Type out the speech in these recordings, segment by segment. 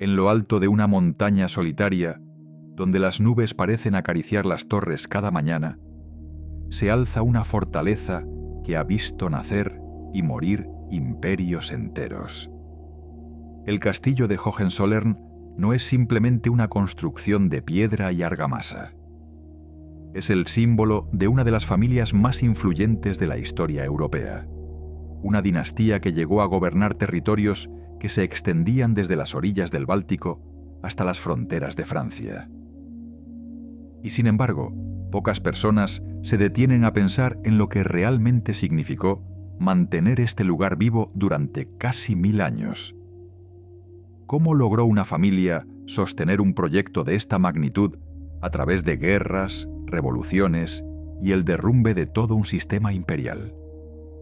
en lo alto de una montaña solitaria, donde las nubes parecen acariciar las torres cada mañana, se alza una fortaleza que ha visto nacer y morir imperios enteros. El castillo de Hohenzollern no es simplemente una construcción de piedra y argamasa. Es el símbolo de una de las familias más influyentes de la historia europea, una dinastía que llegó a gobernar territorios que se extendían desde las orillas del Báltico hasta las fronteras de Francia. Y sin embargo, pocas personas se detienen a pensar en lo que realmente significó mantener este lugar vivo durante casi 1000 años. ¿Cómo logró una familia sostener un proyecto de esta magnitud a través de guerras, revoluciones y el derrumbe de todo un sistema imperial?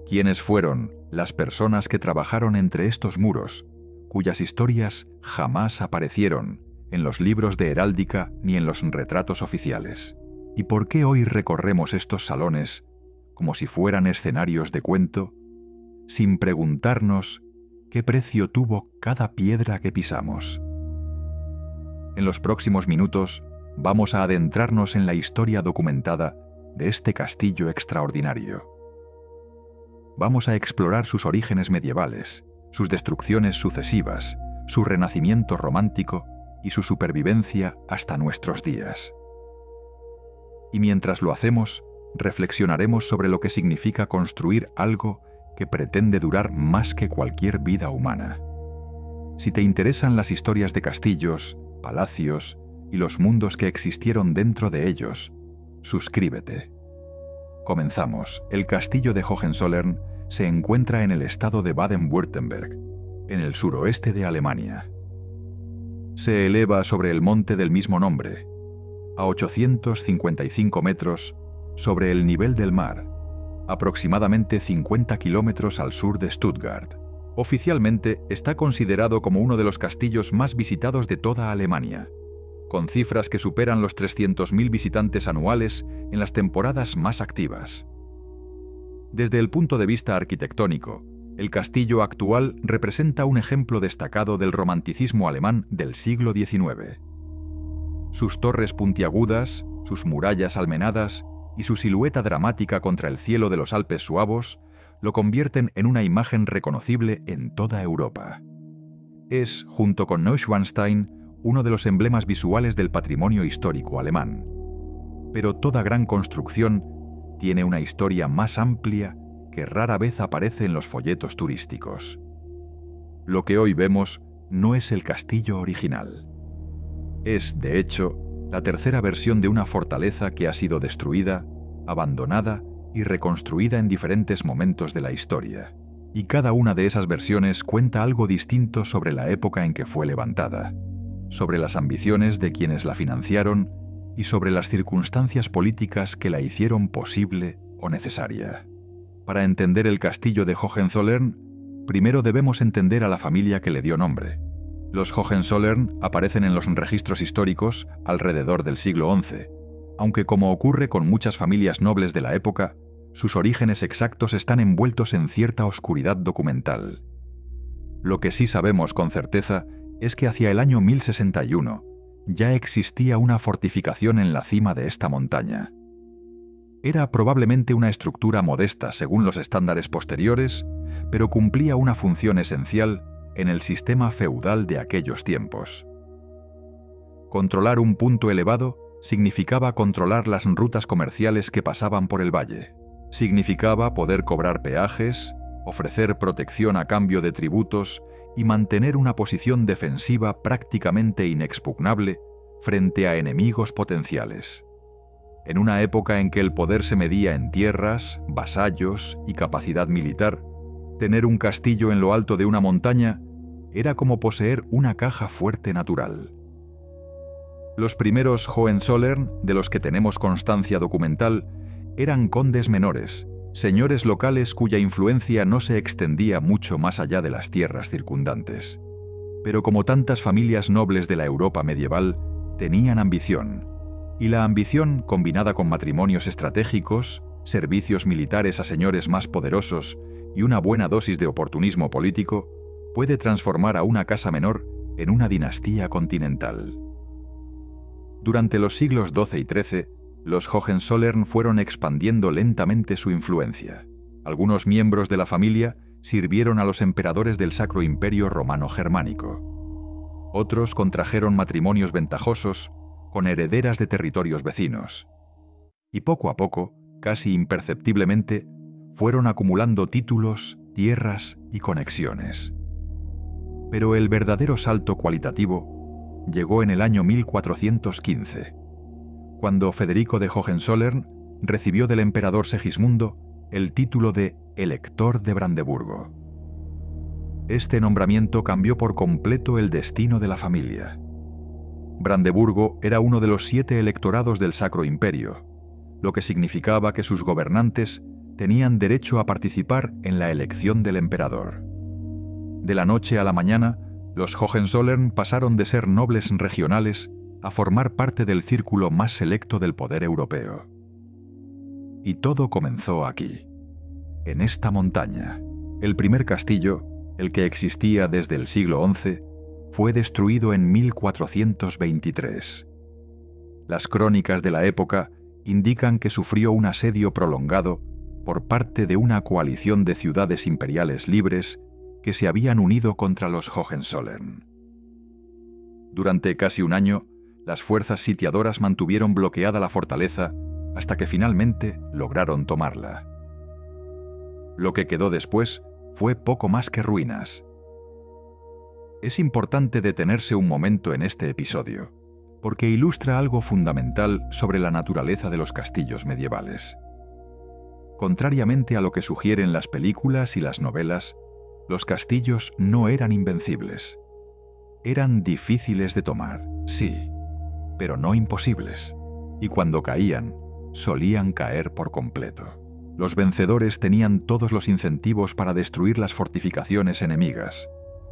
¿Quiénes fueron las personas que trabajaron entre estos muros, cuyas historias jamás aparecieron en los libros de heráldica ni en los retratos oficiales? ¿Y por qué hoy recorremos estos salones como si fueran escenarios de cuento, sin preguntarnos qué precio tuvo cada piedra que pisamos? En los próximos minutos vamos a adentrarnos en la historia documentada de este castillo extraordinario. Vamos a explorar sus orígenes medievales, sus destrucciones sucesivas, su renacimiento romántico y su supervivencia hasta nuestros días. Y mientras lo hacemos, reflexionaremos sobre lo que significa construir algo que pretende durar más que cualquier vida humana. Si te interesan las historias de castillos, palacios y los mundos que existieron dentro de ellos, suscríbete. Comenzamos. El castillo de Hohenzollern se encuentra en el estado de Baden-Württemberg, en el suroeste de Alemania. Se eleva sobre el monte del mismo nombre, a 855 metros sobre el nivel del mar, aproximadamente 50 kilómetros al sur de Stuttgart. Oficialmente está considerado como uno de los castillos más visitados de toda Alemania, con cifras que superan los 300.000 visitantes anuales en las temporadas más activas. Desde el punto de vista arquitectónico, el castillo actual representa un ejemplo destacado del romanticismo alemán del siglo XIX. Sus torres puntiagudas, sus murallas almenadas y su silueta dramática contra el cielo de los Alpes suavos lo convierten en una imagen reconocible en toda Europa. Es, junto con Neuschwanstein, uno de los emblemas visuales del patrimonio histórico alemán. Pero toda gran construcción tiene una historia más amplia que rara vez aparece en los folletos turísticos. Lo que hoy vemos no es el castillo original. Es, de hecho, la tercera versión de una fortaleza que ha sido destruida, abandonada y reconstruida en diferentes momentos de la historia. Y cada una de esas versiones cuenta algo distinto sobre la época en que fue levantada, sobre las ambiciones de quienes la financiaron y sobre las circunstancias políticas que la hicieron posible o necesaria. Para entender el castillo de Hohenzollern, primero debemos entender a la familia que le dio nombre. Los Hohenzollern aparecen en los registros históricos alrededor del siglo XI, aunque como ocurre con muchas familias nobles de la época, sus orígenes exactos están envueltos en cierta oscuridad documental. Lo que sí sabemos con certeza es que hacia el año 1061 ya existía una fortificación en la cima de esta montaña. Era probablemente una estructura modesta según los estándares posteriores, pero cumplía una función esencial en el sistema feudal de aquellos tiempos. Controlar un punto elevado significaba controlar las rutas comerciales que pasaban por el valle. Significaba poder cobrar peajes, ofrecer protección a cambio de tributos y mantener una posición defensiva prácticamente inexpugnable frente a enemigos potenciales. En una época en que el poder se medía en tierras, vasallos y capacidad militar, tener un castillo en lo alto de una montaña era como poseer una caja fuerte natural. Los primeros Hohenzollern, de los que tenemos constancia documental, eran condes menores, señores locales cuya influencia no se extendía mucho más allá de las tierras circundantes. Pero como tantas familias nobles de la Europa medieval, tenían ambición. Y la ambición, combinada con matrimonios estratégicos, servicios militares a señores más poderosos y una buena dosis de oportunismo político, puede transformar a una casa menor en una dinastía continental. Durante los siglos XII y XIII, los Hohenzollern fueron expandiendo lentamente su influencia. Algunos miembros de la familia sirvieron a los emperadores del Sacro Imperio Romano Germánico. Otros contrajeron matrimonios ventajosos con herederas de territorios vecinos. Y poco a poco, casi imperceptiblemente, fueron acumulando títulos, tierras y conexiones. Pero el verdadero salto cualitativo llegó en el año 1415, cuando Federico de Hohenzollern recibió del emperador Segismundo el título de Elector de Brandeburgo. Este nombramiento cambió por completo el destino de la familia. Brandeburgo era uno de los 7 electorados del Sacro Imperio, lo que significaba que sus gobernantes tenían derecho a participar en la elección del emperador. De la noche a la mañana, los Hohenzollern pasaron de ser nobles regionales a formar parte del círculo más selecto del poder europeo. Y todo comenzó aquí, en esta montaña. El primer castillo, el que existía desde el siglo XI, fue destruido en 1423. Las crónicas de la época indican que sufrió un asedio prolongado por parte de una coalición de ciudades imperiales libres que se habían unido contra los Hohenzollern. Durante casi un año, las fuerzas sitiadoras mantuvieron bloqueada la fortaleza hasta que finalmente lograron tomarla. Lo que quedó después fue poco más que ruinas. Es importante detenerse un momento en este episodio, porque ilustra algo fundamental sobre la naturaleza de los castillos medievales. Contrariamente a lo que sugieren las películas y las novelas, los castillos no eran invencibles. Eran difíciles de tomar, sí, pero no imposibles, y cuando caían, solían caer por completo. Los vencedores tenían todos los incentivos para destruir las fortificaciones enemigas,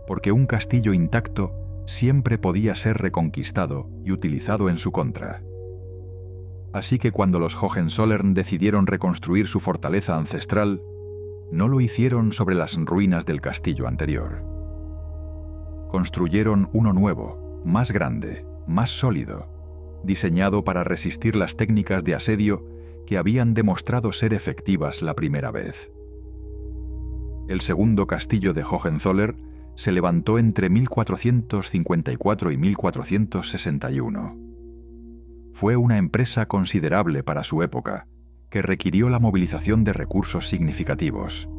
porque un castillo intacto siempre podía ser reconquistado y utilizado en su contra. Así que cuando los Hohenzollern decidieron reconstruir su fortaleza ancestral, no lo hicieron sobre las ruinas del castillo anterior. Construyeron uno nuevo, más grande, más sólido, diseñado para resistir las técnicas de asedio que habían demostrado ser efectivas la primera vez. El segundo castillo de Hohenzollern se levantó entre 1454 y 1461. Fue una empresa considerable para su época, que requirió la movilización de recursos significativos.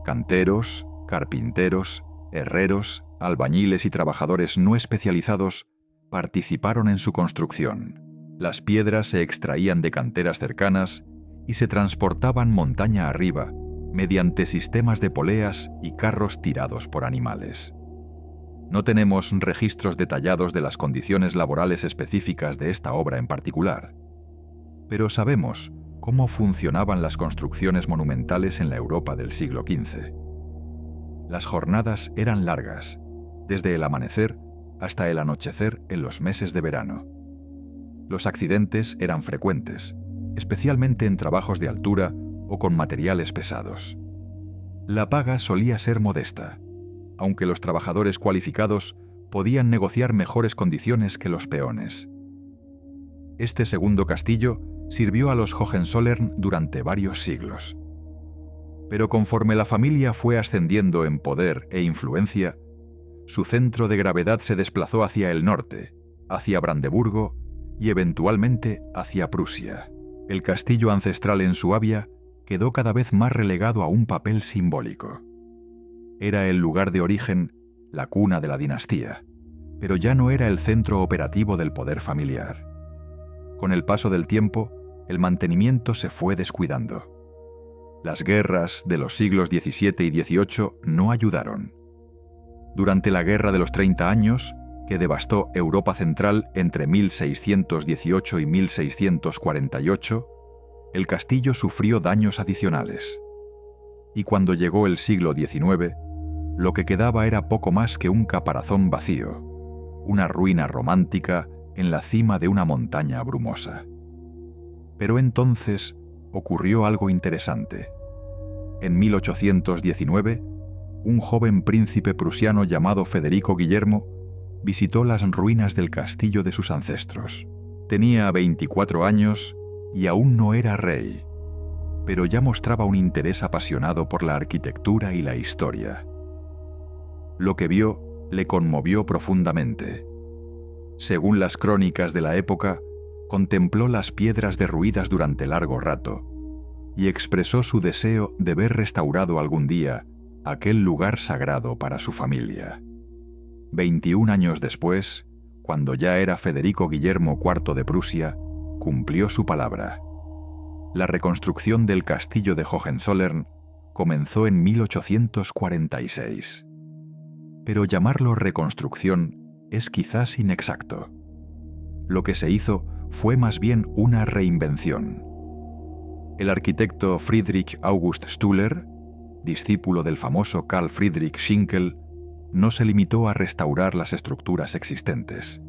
Canteros, carpinteros, herreros, albañiles y trabajadores no especializados participaron en su construcción. Las piedras se extraían de canteras cercanas y se transportaban montaña arriba mediante sistemas de poleas y carros tirados por animales. No tenemos registros detallados de las condiciones laborales específicas de esta obra en particular, pero sabemos cómo funcionaban las construcciones monumentales en la Europa del siglo XV. Las jornadas eran largas, desde el amanecer hasta el anochecer en los meses de verano. Los accidentes eran frecuentes, especialmente en trabajos de altura o con materiales pesados. La paga solía ser modesta, aunque los trabajadores cualificados podían negociar mejores condiciones que los peones. Este segundo castillo sirvió a los Hohenzollern durante varios siglos. Pero conforme la familia fue ascendiendo en poder e influencia, su centro de gravedad se desplazó hacia el norte, hacia Brandeburgo y eventualmente hacia Prusia. El castillo ancestral en Suabia quedó cada vez más relegado a un papel simbólico. Era el lugar de origen, la cuna de la dinastía, pero ya no era el centro operativo del poder familiar. Con el paso del tiempo, el mantenimiento se fue descuidando. Las guerras de los siglos XVII y XVIII no ayudaron. Durante la Guerra de los 30 años, que devastó Europa Central entre 1618 y 1648, el castillo sufrió daños adicionales. Y cuando llegó el siglo XIX, lo que quedaba era poco más que un caparazón vacío, una ruina romántica en la cima de una montaña brumosa. Pero entonces ocurrió algo interesante. En 1819, un joven príncipe prusiano llamado Federico Guillermo visitó las ruinas del castillo de sus ancestros. Tenía 24 años y aún no era rey, pero ya mostraba un interés apasionado por la arquitectura y la historia. Lo que vio le conmovió profundamente. Según las crónicas de la época, contempló las piedras derruidas durante largo rato y expresó su deseo de ver restaurado algún día aquel lugar sagrado para su familia. 21 años después, cuando ya era Federico Guillermo IV de Prusia, cumplió su palabra. La reconstrucción del castillo de Hohenzollern comenzó en 1846. Pero llamarlo reconstrucción es quizás inexacto. Lo que se hizo fue más bien una reinvención. El arquitecto Friedrich August Stüler, discípulo del famoso Carl Friedrich Schinkel, no se limitó a restaurar las estructuras existentes.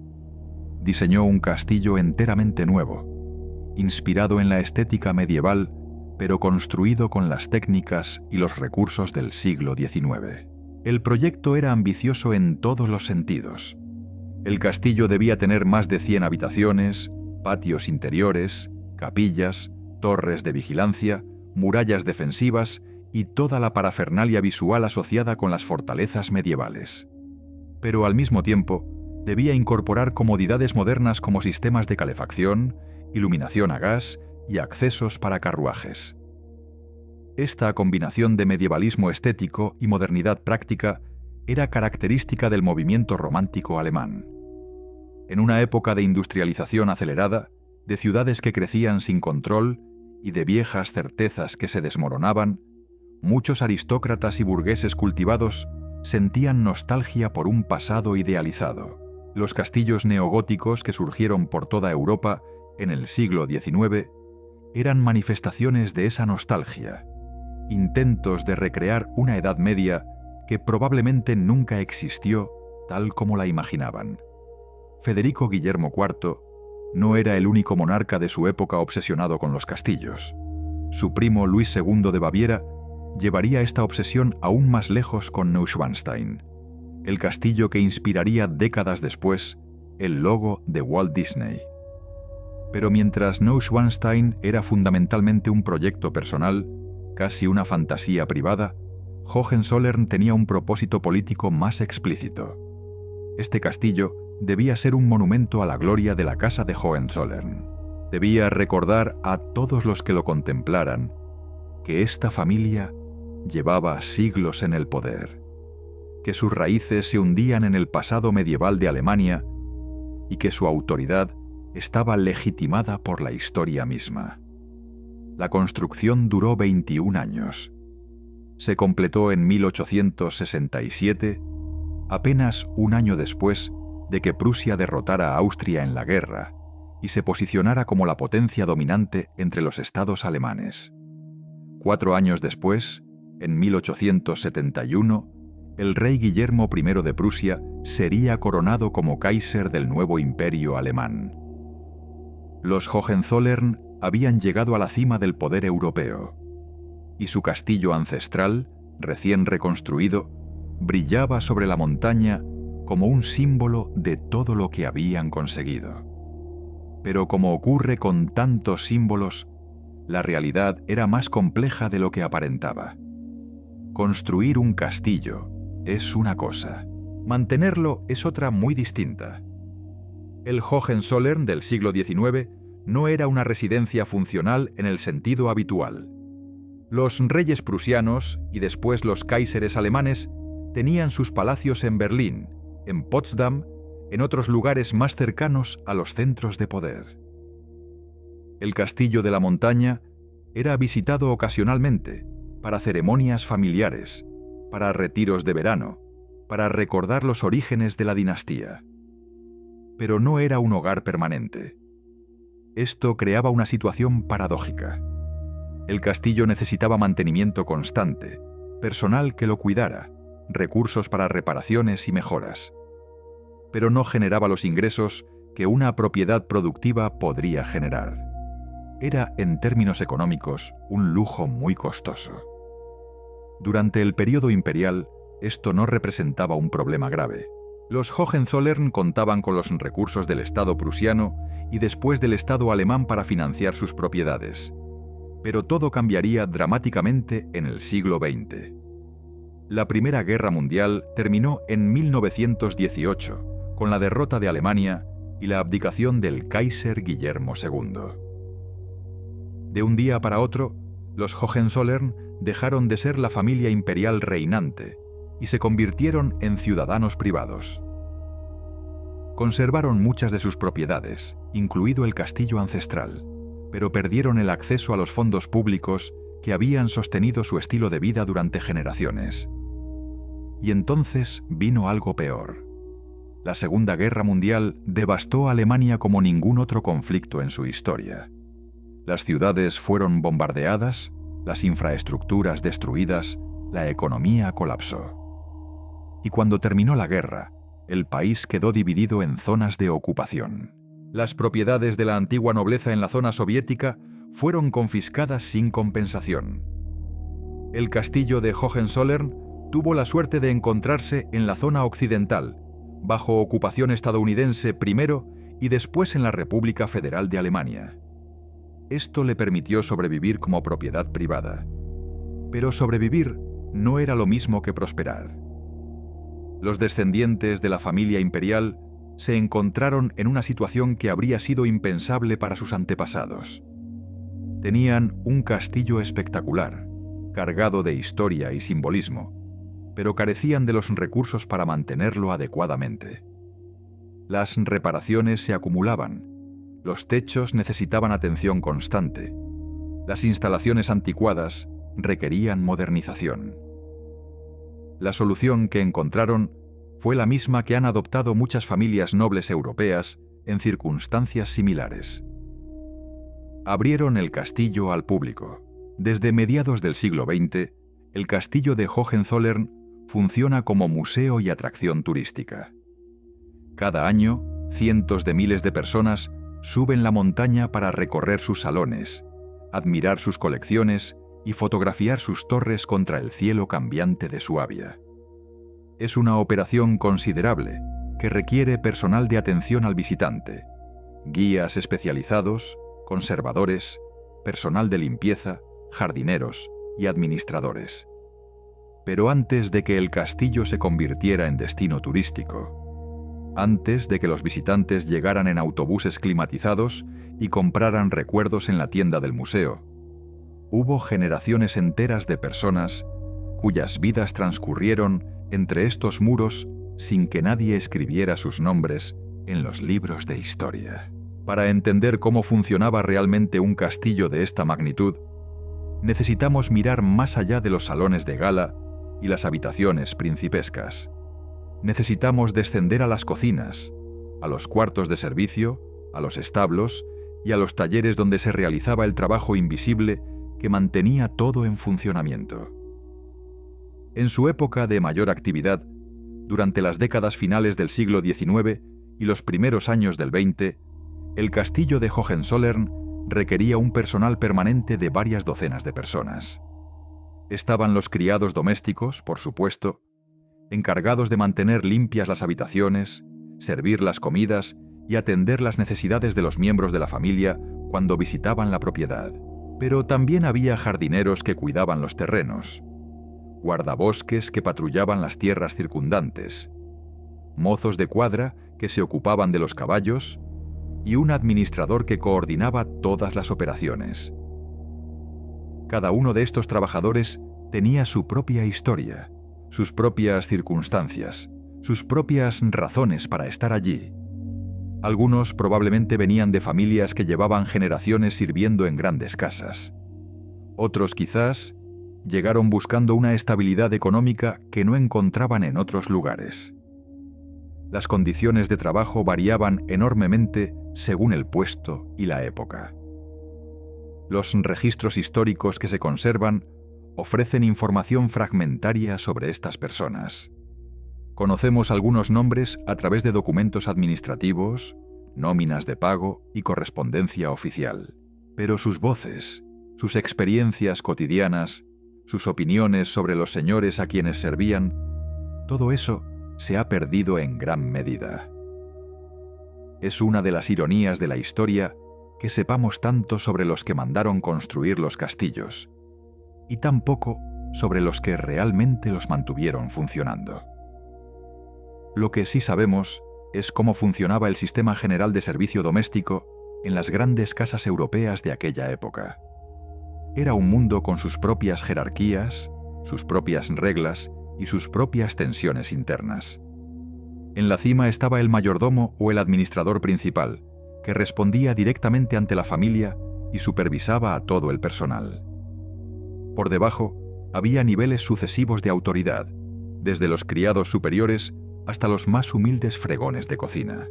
Diseñó un castillo enteramente nuevo, inspirado en la estética medieval, pero construido con las técnicas y los recursos del siglo XIX. El proyecto era ambicioso en todos los sentidos. El castillo debía tener más de 100 habitaciones, patios interiores, capillas, torres de vigilancia, murallas defensivas y toda la parafernalia visual asociada con las fortalezas medievales. Pero al mismo tiempo, debía incorporar comodidades modernas como sistemas de calefacción, iluminación a gas y accesos para carruajes. Esta combinación de medievalismo estético y modernidad práctica era característica del movimiento romántico alemán. En una época de industrialización acelerada, de ciudades que crecían sin control y de viejas certezas que se desmoronaban, muchos aristócratas y burgueses cultivados sentían nostalgia por un pasado idealizado. Los castillos neogóticos que surgieron por toda Europa en el siglo XIX eran manifestaciones de esa nostalgia, intentos de recrear una Edad Media que probablemente nunca existió tal como la imaginaban. Federico Guillermo IV no era el único monarca de su época obsesionado con los castillos. Su primo Luis II de Baviera llevaría esta obsesión aún más lejos con Neuschwanstein, el castillo que inspiraría décadas después el logo de Walt Disney. Pero mientras Neuschwanstein era fundamentalmente un proyecto personal, casi una fantasía privada, Hohenzollern tenía un propósito político más explícito. Este castillo debía ser un monumento a la gloria de la Casa de Hohenzollern. Debía recordar a todos los que lo contemplaran que esta familia llevaba siglos en el poder, que sus raíces se hundían en el pasado medieval de Alemania y que su autoridad estaba legitimada por la historia misma. La construcción duró 21 años. Se completó en 1867, apenas un año después de que Prusia derrotara a Austria en la guerra y se posicionara como la potencia dominante entre los estados alemanes. 4 años después, en 1871, el rey Guillermo I de Prusia sería coronado como Kaiser del nuevo imperio alemán. Los Hohenzollern habían llegado a la cima del poder europeo, y su castillo ancestral, recién reconstruido, brillaba sobre la montaña como un símbolo de todo lo que habían conseguido. Pero como ocurre con tantos símbolos, la realidad era más compleja de lo que aparentaba. Construir un castillo es una cosa, mantenerlo es otra muy distinta. El Hohenzollern del siglo XIX no era una residencia funcional en el sentido habitual. Los reyes prusianos y después los Kaiseres alemanes tenían sus palacios en Berlín, en Potsdam, en otros lugares más cercanos a los centros de poder. El castillo de la montaña era visitado ocasionalmente para ceremonias familiares, para retiros de verano, para recordar los orígenes de la dinastía. Pero no era un hogar permanente. Esto creaba una situación paradójica. El castillo necesitaba mantenimiento constante, personal que lo cuidara, recursos para reparaciones y mejoras. Pero no generaba los ingresos que una propiedad productiva podría generar. Era, en términos económicos, un lujo muy costoso. Durante el período imperial, esto no representaba un problema grave. Los Hohenzollern contaban con los recursos del Estado prusiano y después del Estado alemán para financiar sus propiedades. Pero todo cambiaría dramáticamente en el siglo XX. La Primera Guerra Mundial terminó en 1918, con la derrota de Alemania y la abdicación del Kaiser Guillermo II. De un día para otro, los Hohenzollern dejaron de ser la familia imperial reinante y se convirtieron en ciudadanos privados. Conservaron muchas de sus propiedades, incluido el castillo ancestral, pero perdieron el acceso a los fondos públicos que habían sostenido su estilo de vida durante generaciones. Y entonces vino algo peor. La Segunda Guerra Mundial devastó a Alemania como ningún otro conflicto en su historia. Las ciudades fueron bombardeadas, las infraestructuras destruidas, la economía colapsó. Y cuando terminó la guerra, el país quedó dividido en zonas de ocupación. Las propiedades de la antigua nobleza en la zona soviética fueron confiscadas sin compensación. El castillo de Hohenzollern tuvo la suerte de encontrarse en la zona occidental, bajo ocupación estadounidense primero y después en la República Federal de Alemania. Esto le permitió sobrevivir como propiedad privada. Pero sobrevivir no era lo mismo que prosperar. Los descendientes de la familia imperial se encontraron en una situación que habría sido impensable para sus antepasados. Tenían un castillo espectacular, cargado de historia y simbolismo, pero carecían de los recursos para mantenerlo adecuadamente. Las reparaciones se acumulaban, los techos necesitaban atención constante, las instalaciones anticuadas requerían modernización. La solución que encontraron fue la misma que han adoptado muchas familias nobles europeas en circunstancias similares. Abrieron el castillo al público. Desde mediados del siglo XX, el castillo de Hohenzollern funciona como museo y atracción turística. Cada año, cientos de miles de personas suben la montaña para recorrer sus salones, admirar sus colecciones y fotografiar sus torres contra el cielo cambiante de Suabia. Es una operación considerable que requiere personal de atención al visitante, guías especializados, conservadores, personal de limpieza, jardineros y administradores. Pero antes de que el castillo se convirtiera en destino turístico, antes de que los visitantes llegaran en autobuses climatizados y compraran recuerdos en la tienda del museo, hubo generaciones enteras de personas cuyas vidas transcurrieron entre estos muros sin que nadie escribiera sus nombres en los libros de historia. Para entender cómo funcionaba realmente un castillo de esta magnitud, necesitamos mirar más allá de los salones de gala y las habitaciones principescas. Necesitamos descender a las cocinas, a los cuartos de servicio, a los establos y a los talleres donde se realizaba el trabajo invisible que mantenía todo en funcionamiento. En su época de mayor actividad, durante las décadas finales del siglo XIX y los primeros años del XX, el castillo de Hohenzollern requería un personal permanente de varias docenas de personas. Estaban los criados domésticos, por supuesto, encargados de mantener limpias las habitaciones, servir las comidas y atender las necesidades de los miembros de la familia cuando visitaban la propiedad. Pero también había jardineros que cuidaban los terrenos, guardabosques que patrullaban las tierras circundantes, mozos de cuadra que se ocupaban de los caballos y un administrador que coordinaba todas las operaciones. Cada uno de estos trabajadores tenía su propia historia, sus propias circunstancias, sus propias razones para estar allí. Algunos probablemente venían de familias que llevaban generaciones sirviendo en grandes casas. Otros quizás llegaron buscando una estabilidad económica que no encontraban en otros lugares. Las condiciones de trabajo variaban enormemente según el puesto y la época. Los registros históricos que se conservan ofrecen información fragmentaria sobre estas personas. Conocemos algunos nombres a través de documentos administrativos, nóminas de pago y correspondencia oficial. Pero sus voces, sus experiencias cotidianas, sus opiniones sobre los señores a quienes servían, todo eso se ha perdido en gran medida. Es una de las ironías de la historia que sepamos tanto sobre los que mandaron construir los castillos y tan poco sobre los que realmente los mantuvieron funcionando. Lo que sí sabemos es cómo funcionaba el sistema general de servicio doméstico en las grandes casas europeas de aquella época. Era un mundo con sus propias jerarquías, sus propias reglas y sus propias tensiones internas. En la cima estaba el mayordomo o el administrador principal, que respondía directamente ante la familia y supervisaba a todo el personal. Por debajo había niveles sucesivos de autoridad, desde los criados superiores hasta los más humildes fregones de cocina.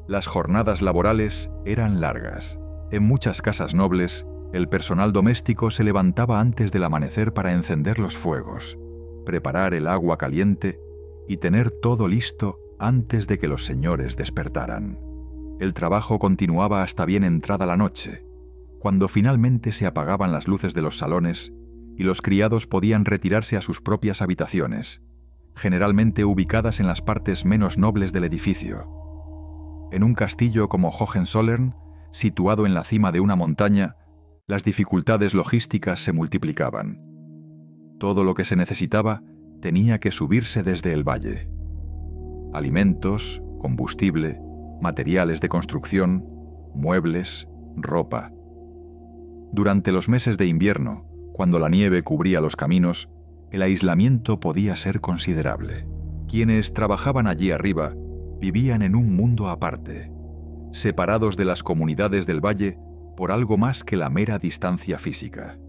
Las jornadas laborales eran largas. En muchas casas nobles, el personal doméstico se levantaba antes del amanecer para encender los fuegos, preparar el agua caliente y tener todo listo antes de que los señores despertaran. El trabajo continuaba hasta bien entrada la noche, cuando finalmente se apagaban las luces de los salones y los criados podían retirarse a sus propias habitaciones, generalmente ubicadas en las partes menos nobles del edificio. En un castillo como Hohenzollern, situado en la cima de una montaña, las dificultades logísticas se multiplicaban. Todo lo que se necesitaba tenía que subirse desde el valle. Alimentos, combustible, materiales de construcción, muebles, ropa. Durante los meses de invierno, cuando la nieve cubría los caminos, el aislamiento podía ser considerable. Quienes trabajaban allí arriba vivían en un mundo aparte, separados de las comunidades del valle por algo más que la mera distancia física.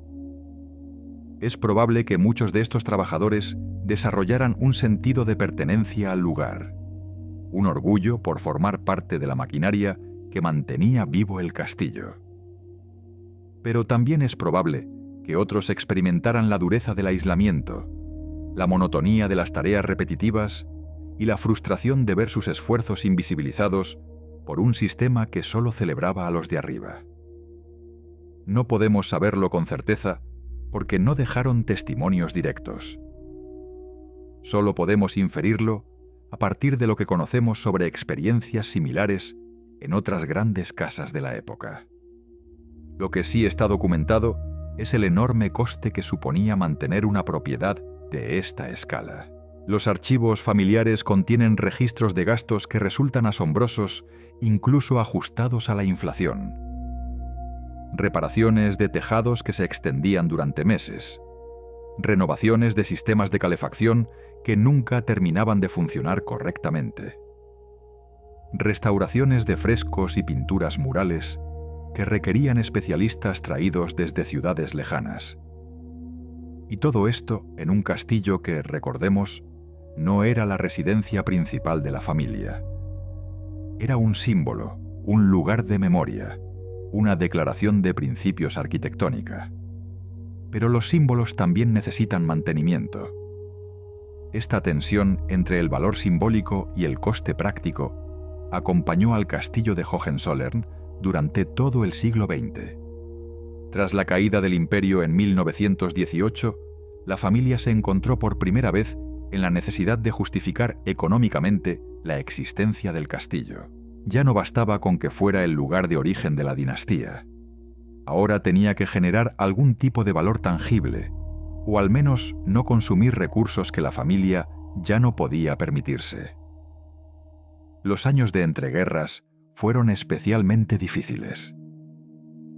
Es probable que muchos de estos trabajadores desarrollaran un sentido de pertenencia al lugar, un orgullo por formar parte de la maquinaria que mantenía vivo el castillo. Pero también es probable que otros experimentaran la dureza del aislamiento, la monotonía de las tareas repetitivas y la frustración de ver sus esfuerzos invisibilizados por un sistema que solo celebraba a los de arriba. No podemos saberlo con certeza porque no dejaron testimonios directos. Solo podemos inferirlo a partir de lo que conocemos sobre experiencias similares en otras grandes casas de la época. Lo que sí está documentado es el enorme coste que suponía mantener una propiedad de esta escala. Los archivos familiares contienen registros de gastos que resultan asombrosos, incluso ajustados a la inflación. Reparaciones de tejados que se extendían durante meses. Renovaciones de sistemas de calefacción que nunca terminaban de funcionar correctamente. Restauraciones de frescos y pinturas murales que requerían especialistas traídos desde ciudades lejanas. Y todo esto en un castillo que, recordemos, no era la residencia principal de la familia. Era un símbolo, un lugar de memoria, una declaración de principios arquitectónica. Pero los símbolos también necesitan mantenimiento. Esta tensión entre el valor simbólico y el coste práctico acompañó al castillo de Hohenzollern durante todo el siglo XX. Tras la caída del imperio en 1918, la familia se encontró por primera vez en la necesidad de justificar económicamente la existencia del castillo. Ya no bastaba con que fuera el lugar de origen de la dinastía. Ahora tenía que generar algún tipo de valor tangible, o al menos no consumir recursos que la familia ya no podía permitirse. Los años de entreguerras fueron especialmente difíciles.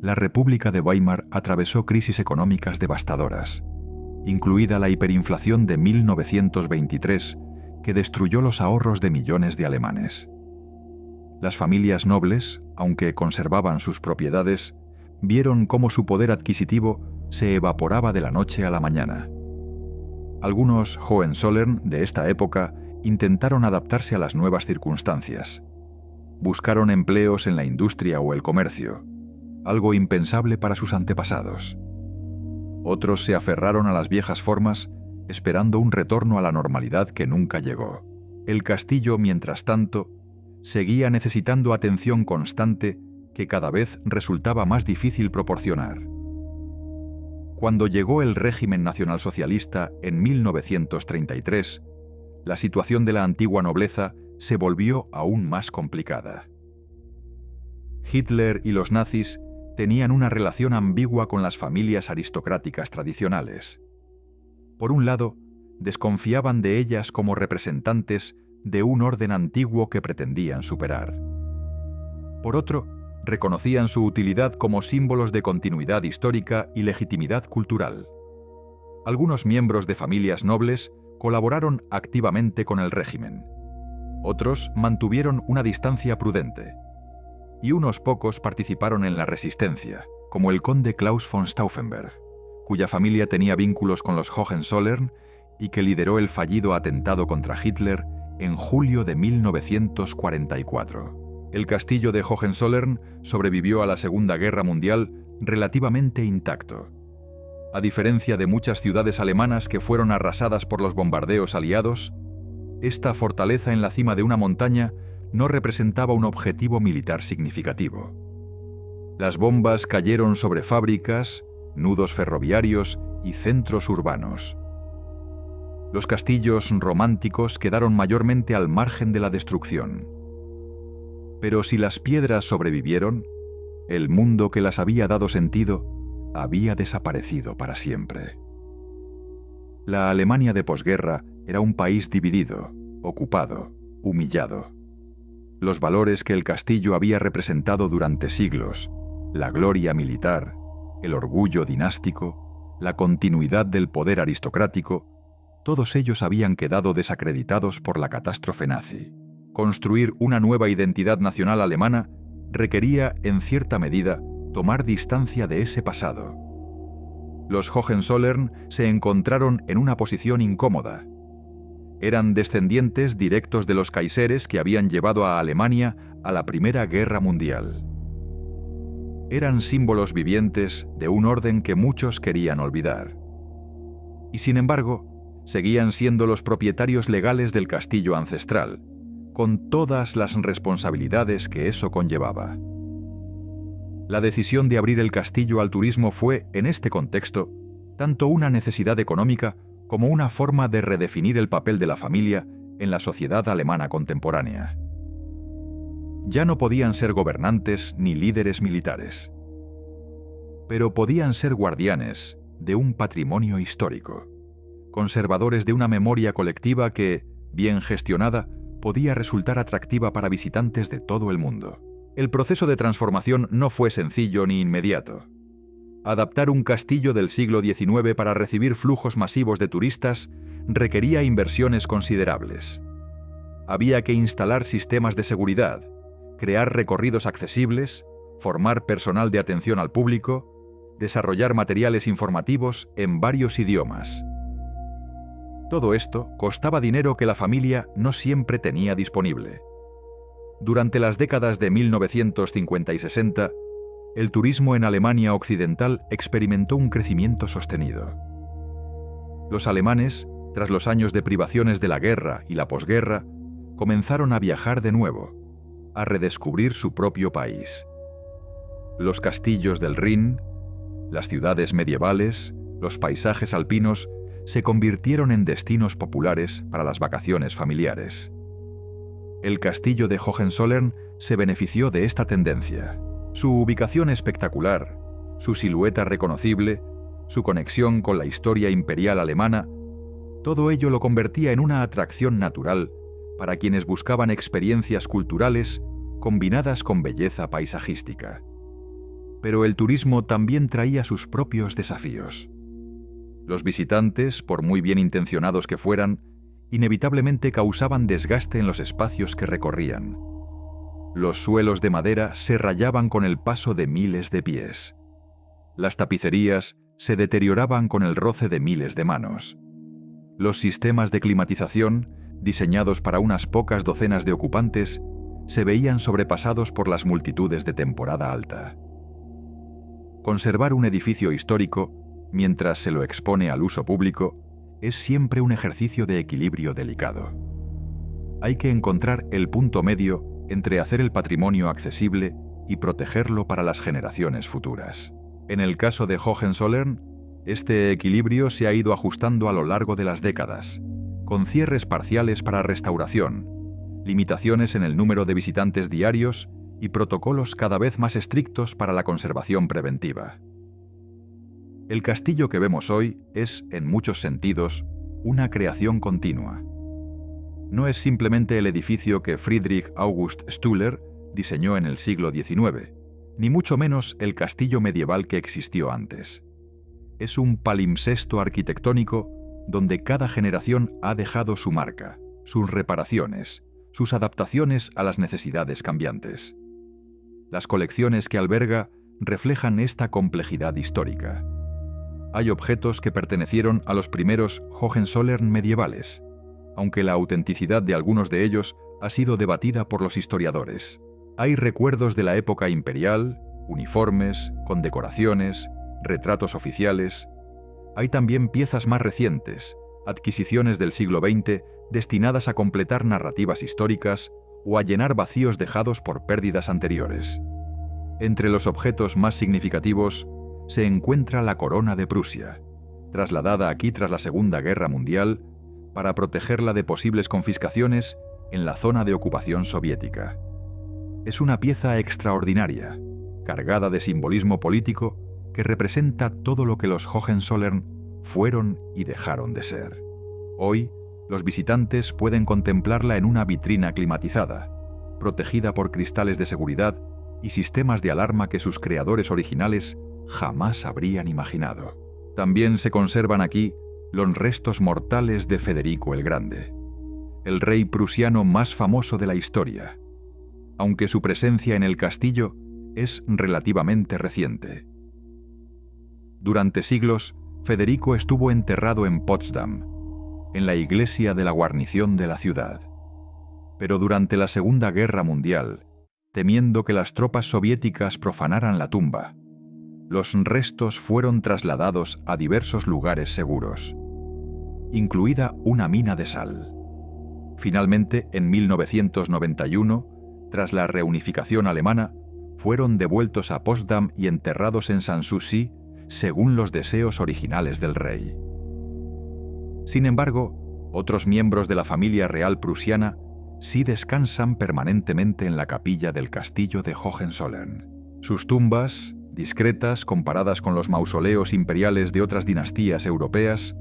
La República de Weimar atravesó crisis económicas devastadoras, incluida la hiperinflación de 1923, que destruyó los ahorros de millones de alemanes. Las familias nobles, aunque conservaban sus propiedades, vieron cómo su poder adquisitivo se evaporaba de la noche a la mañana. Algunos Hohenzollern de esta época intentaron adaptarse a las nuevas circunstancias. Buscaron empleos en la industria o el comercio, algo impensable para sus antepasados. Otros se aferraron a las viejas formas, esperando un retorno a la normalidad que nunca llegó. El castillo, mientras tanto, seguía necesitando atención constante que cada vez resultaba más difícil proporcionar. Cuando llegó el régimen nacionalsocialista en 1933, la situación de la antigua nobleza se volvió aún más complicada. Hitler y los nazis tenían una relación ambigua con las familias aristocráticas tradicionales. Por un lado, desconfiaban de ellas como representantes de un orden antiguo que pretendían superar. Por otro, reconocían su utilidad como símbolos de continuidad histórica y legitimidad cultural. Algunos miembros de familias nobles colaboraron activamente con el régimen. Otros mantuvieron una distancia prudente. Y unos pocos participaron en la resistencia, como el conde Klaus von Stauffenberg, cuya familia tenía vínculos con los Hohenzollern y que lideró el fallido atentado contra Hitler en julio de 1944. El castillo de Hohenzollern sobrevivió a la Segunda Guerra Mundial relativamente intacto. A diferencia de muchas ciudades alemanas que fueron arrasadas por los bombardeos aliados, esta fortaleza en la cima de una montaña no representaba un objetivo militar significativo. Las bombas cayeron sobre fábricas, nudos ferroviarios y centros urbanos. Los castillos románticos quedaron mayormente al margen de la destrucción. Pero si las piedras sobrevivieron, el mundo que las había dado sentido había desaparecido para siempre. La Alemania de posguerra era un país dividido, ocupado, humillado. Los valores que el castillo había representado durante siglos, la gloria militar, el orgullo dinástico, la continuidad del poder aristocrático, todos ellos habían quedado desacreditados por la catástrofe nazi. Construir una nueva identidad nacional alemana requería, en cierta medida, tomar distancia de ese pasado. Los Hohenzollern se encontraron en una posición incómoda. Eran descendientes directos de los kaiseres que habían llevado a Alemania a la Primera Guerra Mundial. Eran símbolos vivientes de un orden que muchos querían olvidar. Y sin embargo, seguían siendo los propietarios legales del castillo ancestral, con todas las responsabilidades que eso conllevaba. La decisión de abrir el castillo al turismo fue, en este contexto, tanto una necesidad económica como una forma de redefinir el papel de la familia en la sociedad alemana contemporánea. Ya no podían ser gobernantes ni líderes militares, pero podían ser guardianes de un patrimonio histórico, conservadores de una memoria colectiva que, bien gestionada, podía resultar atractiva para visitantes de todo el mundo. El proceso de transformación no fue sencillo ni inmediato. Adaptar un castillo del siglo XIX para recibir flujos masivos de turistas requería inversiones considerables. Había que instalar sistemas de seguridad, crear recorridos accesibles, formar personal de atención al público, desarrollar materiales informativos en varios idiomas. Todo esto costaba dinero que la familia no siempre tenía disponible. Durante las décadas de 1950 y 60, el turismo en Alemania Occidental experimentó un crecimiento sostenido. Los alemanes, tras los años de privaciones de la guerra y la posguerra, comenzaron a viajar de nuevo, a redescubrir su propio país. Los castillos del Rin, las ciudades medievales, los paisajes alpinos se convirtieron en destinos populares para las vacaciones familiares. El castillo de Hohenzollern se benefició de esta tendencia. Su ubicación espectacular, su silueta reconocible, su conexión con la historia imperial alemana, todo ello lo convertía en una atracción natural para quienes buscaban experiencias culturales combinadas con belleza paisajística. Pero el turismo también traía sus propios desafíos. Los visitantes, por muy bien intencionados que fueran, inevitablemente causaban desgaste en los espacios que recorrían. Los suelos de madera se rayaban con el paso de miles de pies. Las tapicerías se deterioraban con el roce de miles de manos. Los sistemas de climatización, diseñados para unas pocas docenas de ocupantes, se veían sobrepasados por las multitudes de temporada alta. Conservar un edificio histórico, mientras se lo expone al uso público, es siempre un ejercicio de equilibrio delicado. Hay que encontrar el punto medio entre hacer el patrimonio accesible y protegerlo para las generaciones futuras. En el caso de Hohenzollern, este equilibrio se ha ido ajustando a lo largo de las décadas, con cierres parciales para restauración, limitaciones en el número de visitantes diarios y protocolos cada vez más estrictos para la conservación preventiva. El castillo que vemos hoy es, en muchos sentidos, una creación continua. No es simplemente el edificio que Friedrich August Stüler diseñó en el siglo XIX, ni mucho menos el castillo medieval que existió antes. Es un palimpsesto arquitectónico donde cada generación ha dejado su marca, sus reparaciones, sus adaptaciones a las necesidades cambiantes. Las colecciones que alberga reflejan esta complejidad histórica. Hay objetos que pertenecieron a los primeros Hohenzollern medievales, aunque la autenticidad de algunos de ellos ha sido debatida por los historiadores. Hay recuerdos de la época imperial, uniformes, condecoraciones, retratos oficiales. Hay también piezas más recientes, adquisiciones del siglo XX destinadas a completar narrativas históricas o a llenar vacíos dejados por pérdidas anteriores. Entre los objetos más significativos se encuentra la corona de Prusia, trasladada aquí tras la Segunda Guerra Mundial para protegerla de posibles confiscaciones en la zona de ocupación soviética. Es una pieza extraordinaria, cargada de simbolismo político que representa todo lo que los Hohenzollern fueron y dejaron de ser. Hoy, los visitantes pueden contemplarla en una vitrina climatizada, protegida por cristales de seguridad y sistemas de alarma que sus creadores originales jamás habrían imaginado. También se conservan aquí los restos mortales de Federico el Grande, el rey prusiano más famoso de la historia, aunque su presencia en el castillo es relativamente reciente. Durante siglos, Federico estuvo enterrado en Potsdam, en la iglesia de la guarnición de la ciudad. Pero durante la Segunda Guerra Mundial, temiendo que las tropas soviéticas profanaran la tumba, los restos fueron trasladados a diversos lugares seguros, incluida una mina de sal. Finalmente, en 1991, tras la reunificación alemana, fueron devueltos a Potsdam y enterrados en Sanssouci según los deseos originales del rey. Sin embargo, otros miembros de la familia real prusiana sí descansan permanentemente en la capilla del castillo de Hohenzollern. Sus tumbas, discretas comparadas con los mausoleos imperiales de otras dinastías europeas,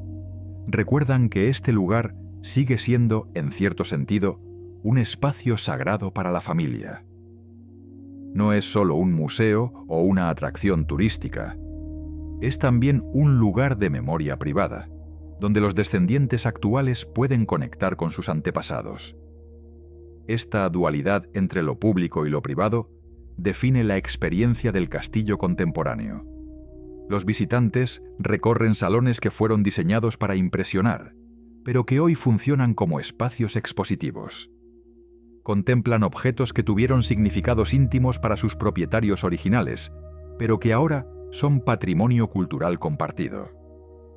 recuerdan que este lugar sigue siendo, en cierto sentido, un espacio sagrado para la familia. No es solo un museo o una atracción turística, es también un lugar de memoria privada, donde los descendientes actuales pueden conectar con sus antepasados. Esta dualidad entre lo público y lo privado define la experiencia del castillo contemporáneo. Los visitantes recorren salones que fueron diseñados para impresionar, pero que hoy funcionan como espacios expositivos. Contemplan objetos que tuvieron significados íntimos para sus propietarios originales, pero que ahora son patrimonio cultural compartido.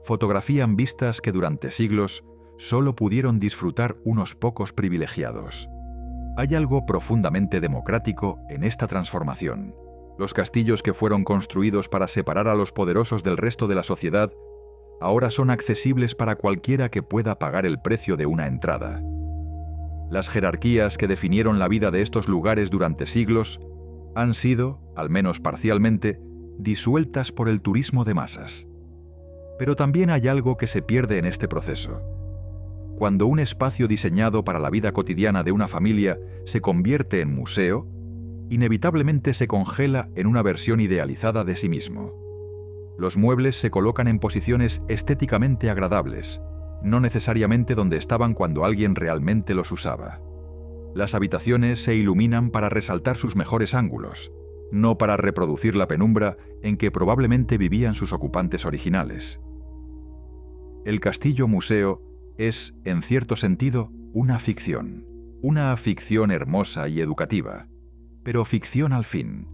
Fotografían vistas que durante siglos solo pudieron disfrutar unos pocos privilegiados. Hay algo profundamente democrático en esta transformación. Los castillos que fueron construidos para separar a los poderosos del resto de la sociedad ahora son accesibles para cualquiera que pueda pagar el precio de una entrada. Las jerarquías que definieron la vida de estos lugares durante siglos han sido, al menos parcialmente, disueltas por el turismo de masas. Pero también hay algo que se pierde en este proceso. Cuando un espacio diseñado para la vida cotidiana de una familia se convierte en museo, inevitablemente se congela en una versión idealizada de sí mismo. Los muebles se colocan en posiciones estéticamente agradables, no necesariamente donde estaban cuando alguien realmente los usaba. Las habitaciones se iluminan para resaltar sus mejores ángulos, no para reproducir la penumbra en que probablemente vivían sus ocupantes originales. El castillo museo es, en cierto sentido, una ficción hermosa y educativa, pero ficción al fin.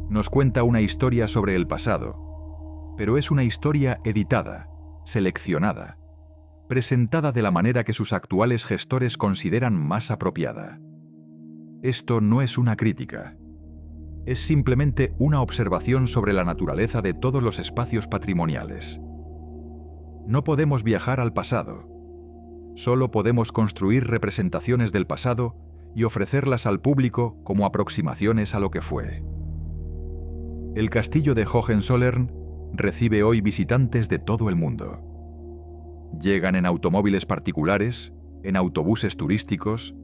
Nos cuenta una historia sobre el pasado, pero es una historia editada, seleccionada, presentada de la manera que sus actuales gestores consideran más apropiada. Esto no es una crítica. Es simplemente una observación sobre la naturaleza de todos los espacios patrimoniales. No podemos viajar al pasado. Solo podemos construir representaciones del pasado y ofrecerlas al público como aproximaciones a lo que fue. El castillo de Hohenzollern recibe hoy visitantes de todo el mundo. Llegan en automóviles particulares, en autobuses turísticos,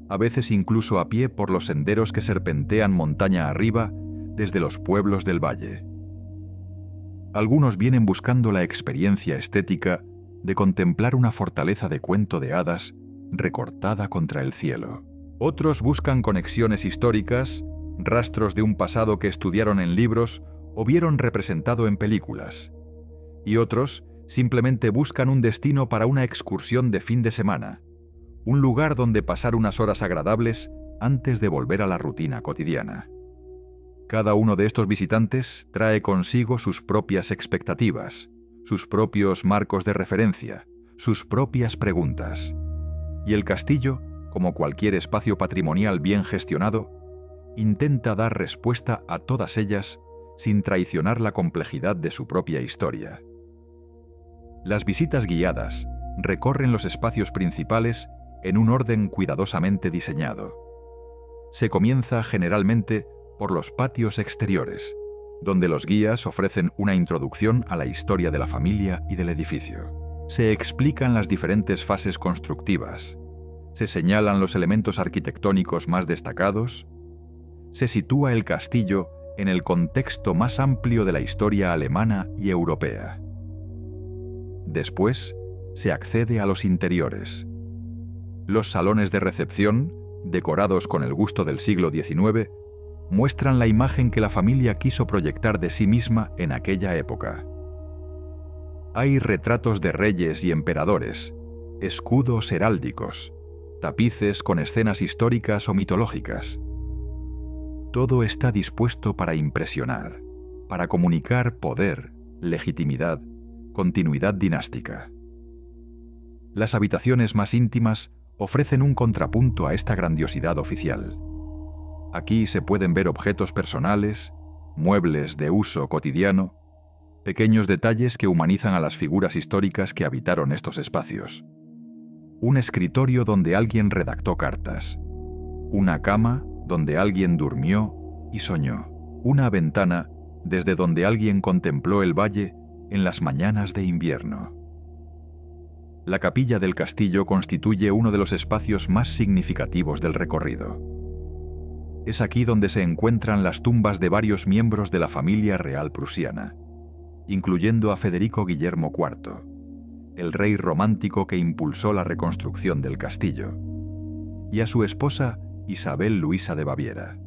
a veces incluso a pie por los senderos que serpentean montaña arriba desde los pueblos del valle. Algunos vienen buscando la experiencia estética de contemplar una fortaleza de cuento de hadas recortada contra el cielo. Otros buscan conexiones históricas, rastros de un pasado que estudiaron en libros o vieron representado en películas. Y otros simplemente buscan un destino para una excursión de fin de semana, un lugar donde pasar unas horas agradables antes de volver a la rutina cotidiana. Cada uno de estos visitantes trae consigo sus propias expectativas, sus propios marcos de referencia, sus propias preguntas. Y el castillo, como cualquier espacio patrimonial bien gestionado, intenta dar respuesta a todas ellas sin traicionar la complejidad de su propia historia. Las visitas guiadas recorren los espacios principales en un orden cuidadosamente diseñado. Se comienza generalmente por los patios exteriores, donde los guías ofrecen una introducción a la historia de la familia y del edificio. Se explican las diferentes fases constructivas, se señalan los elementos arquitectónicos más destacados, se sitúa el castillo en el contexto más amplio de la historia alemana y europea. Después, se accede a los interiores. Los salones de recepción, decorados con el gusto del siglo XIX, muestran la imagen que la familia quiso proyectar de sí misma en aquella época. Hay retratos de reyes y emperadores, escudos heráldicos, tapices con escenas históricas o mitológicas. Todo está dispuesto para impresionar, para comunicar poder, legitimidad, continuidad dinástica. Las habitaciones más íntimas ofrecen un contrapunto a esta grandiosidad oficial. Aquí se pueden ver objetos personales, muebles de uso cotidiano, pequeños detalles que humanizan a las figuras históricas que habitaron estos espacios. Un escritorio donde alguien redactó cartas, una cama donde alguien durmió y soñó, una ventana desde donde alguien contempló el valle en las mañanas de invierno. La capilla del castillo constituye uno de los espacios más significativos del recorrido. Es aquí donde se encuentran las tumbas de varios miembros de la familia real prusiana, incluyendo a Federico Guillermo IV, el rey romántico que impulsó la reconstrucción del castillo, y a su esposa Isabel Luisa de Baviera.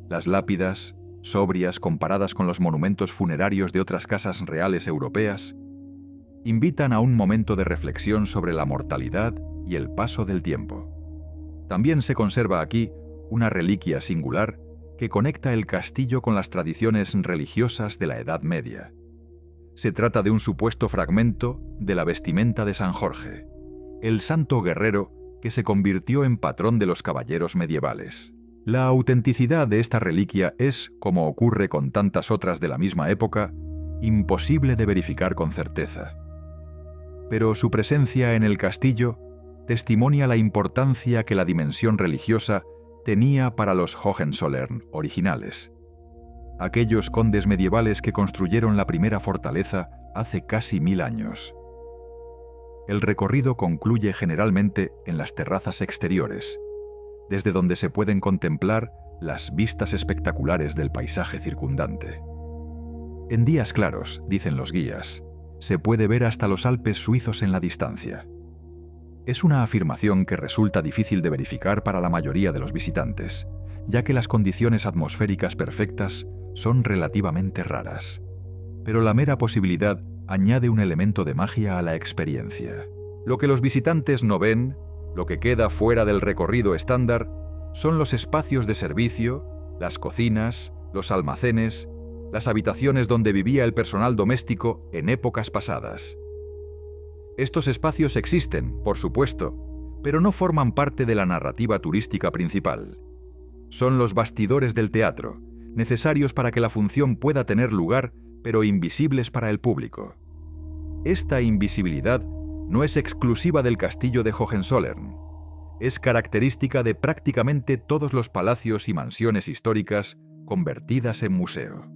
Las lápidas, sobrias comparadas con los monumentos funerarios de otras casas reales europeas, invitan a un momento de reflexión sobre la mortalidad y el paso del tiempo. También se conserva aquí una reliquia singular que conecta el castillo con las tradiciones religiosas de la Edad Media. Se trata de un supuesto fragmento de la vestimenta de San Jorge, el santo guerrero que se convirtió en patrón de los caballeros medievales. La autenticidad de esta reliquia es, como ocurre con tantas otras de la misma época, imposible de verificar con certeza. Pero su presencia en el castillo testimonia la importancia que la dimensión religiosa tenía para los Hohenzollern originales, aquellos condes medievales que construyeron la primera fortaleza hace casi 1000 años. El recorrido concluye generalmente en las terrazas exteriores, desde donde se pueden contemplar las vistas espectaculares del paisaje circundante. En días claros, dicen los guías, se puede ver hasta los Alpes suizos en la distancia. Es una afirmación que resulta difícil de verificar para la mayoría de los visitantes, ya que las condiciones atmosféricas perfectas son relativamente raras. Pero la mera posibilidad añade un elemento de magia a la experiencia. Lo que los visitantes no ven, lo que queda fuera del recorrido estándar, son los espacios de servicio, las cocinas, los almacenes, las habitaciones donde vivía el personal doméstico en épocas pasadas. Estos espacios existen, por supuesto, pero no forman parte de la narrativa turística principal. Son los bastidores del teatro, necesarios para que la función pueda tener lugar, pero invisibles para el público. Esta invisibilidad no es exclusiva del castillo de Hohenzollern. Es característica de prácticamente todos los palacios y mansiones históricas convertidas en museo.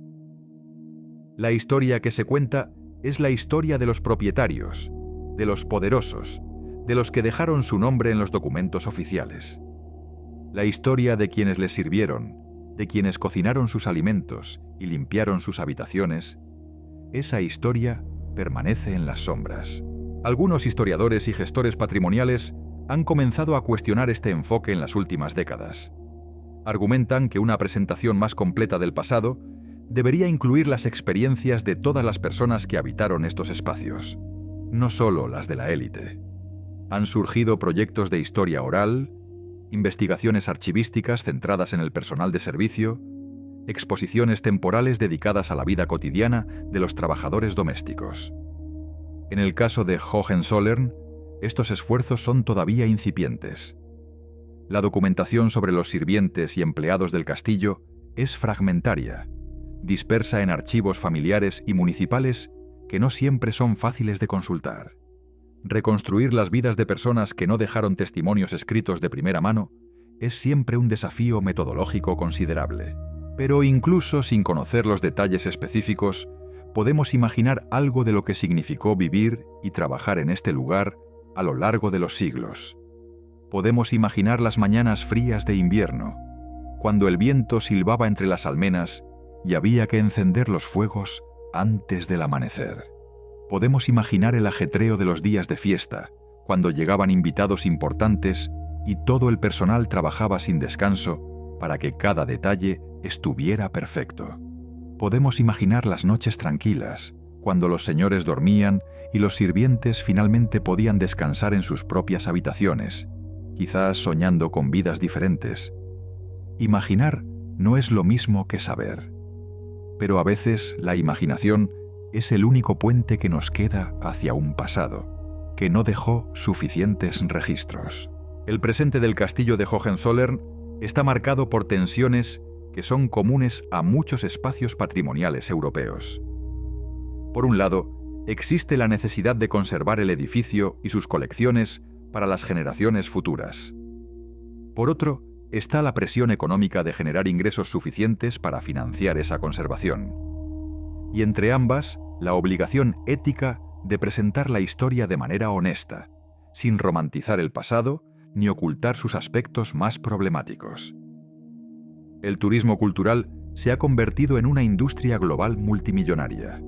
La historia que se cuenta es la historia de los propietarios, de los poderosos, de los que dejaron su nombre en los documentos oficiales. La historia de quienes les sirvieron, de quienes cocinaron sus alimentos y limpiaron sus habitaciones. Esa historia permanece en las sombras. Algunos historiadores y gestores patrimoniales han comenzado a cuestionar este enfoque en las últimas décadas. Argumentan que una presentación más completa del pasado debería incluir las experiencias de todas las personas que habitaron estos espacios, no solo las de la élite. Han surgido proyectos de historia oral, investigaciones archivísticas centradas en el personal de servicio, exposiciones temporales dedicadas a la vida cotidiana de los trabajadores domésticos. En el caso de Hohenzollern, estos esfuerzos son todavía incipientes. La documentación sobre los sirvientes y empleados del castillo es fragmentaria, dispersa en archivos familiares y municipales que no siempre son fáciles de consultar. Reconstruir las vidas de personas que no dejaron testimonios escritos de primera mano es siempre un desafío metodológico considerable. Pero incluso sin conocer los detalles específicos, podemos imaginar algo de lo que significó vivir y trabajar en este lugar a lo largo de los siglos. Podemos imaginar las mañanas frías de invierno, cuando el viento silbaba entre las almenas y había que encender los fuegos antes del amanecer. Podemos imaginar el ajetreo de los días de fiesta, cuando llegaban invitados importantes y todo el personal trabajaba sin descanso para que cada detalle estuviera perfecto. Podemos imaginar las noches tranquilas, cuando los señores dormían y los sirvientes finalmente podían descansar en sus propias habitaciones, quizás soñando con vidas diferentes. Imaginar no es lo mismo que saber, pero a veces la imaginación es el único puente que nos queda hacia un pasado, que no dejó suficientes registros. El presente del castillo de Hohenzollern está marcado por tensiones que son comunes a muchos espacios patrimoniales europeos. Por un lado, existe la necesidad de conservar el edificio y sus colecciones para las generaciones futuras. Por otro, está la presión económica de generar ingresos suficientes para financiar esa conservación. Y entre ambas, la obligación ética de presentar la historia de manera honesta, sin romantizar el pasado ni ocultar sus aspectos más problemáticos. El turismo cultural se ha convertido en una industria global multimillonaria.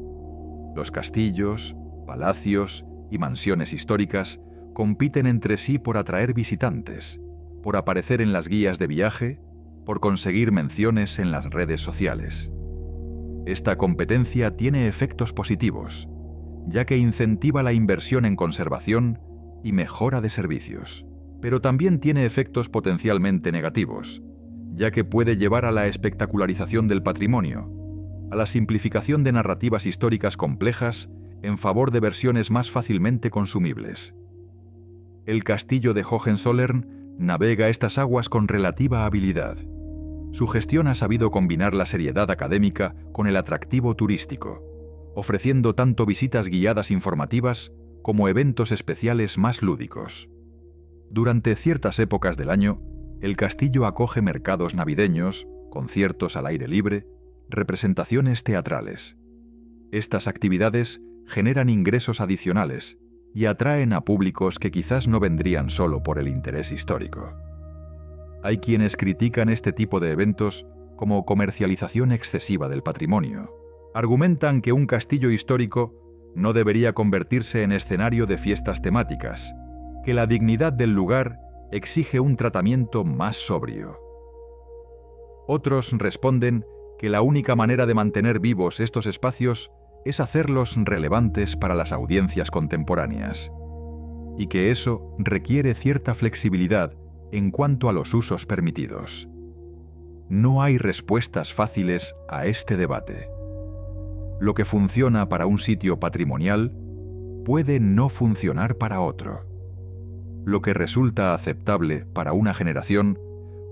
Los castillos, palacios y mansiones históricas compiten entre sí por atraer visitantes, por aparecer en las guías de viaje, por conseguir menciones en las redes sociales. Esta competencia tiene efectos positivos, ya que incentiva la inversión en conservación y mejora de servicios. Pero también tiene efectos potencialmente negativos, ya que puede llevar a la espectacularización del patrimonio, a la simplificación de narrativas históricas complejas en favor de versiones más fácilmente consumibles. El castillo de Hohenzollern navega estas aguas con relativa habilidad. Su gestión ha sabido combinar la seriedad académica con el atractivo turístico, ofreciendo tanto visitas guiadas informativas como eventos especiales más lúdicos. Durante ciertas épocas del año, el castillo acoge mercados navideños, conciertos al aire libre, representaciones teatrales. Estas actividades generan ingresos adicionales y atraen a públicos que quizás no vendrían solo por el interés histórico. Hay quienes critican este tipo de eventos como comercialización excesiva del patrimonio. Argumentan que un castillo histórico no debería convertirse en escenario de fiestas temáticas, que la dignidad del lugar exige un tratamiento más sobrio. Otros responden que la única manera de mantener vivos estos espacios es hacerlos relevantes para las audiencias contemporáneas, y que eso requiere cierta flexibilidad en cuanto a los usos permitidos. No hay respuestas fáciles a este debate. Lo que funciona para un sitio patrimonial puede no funcionar para otro. Lo que resulta aceptable para una generación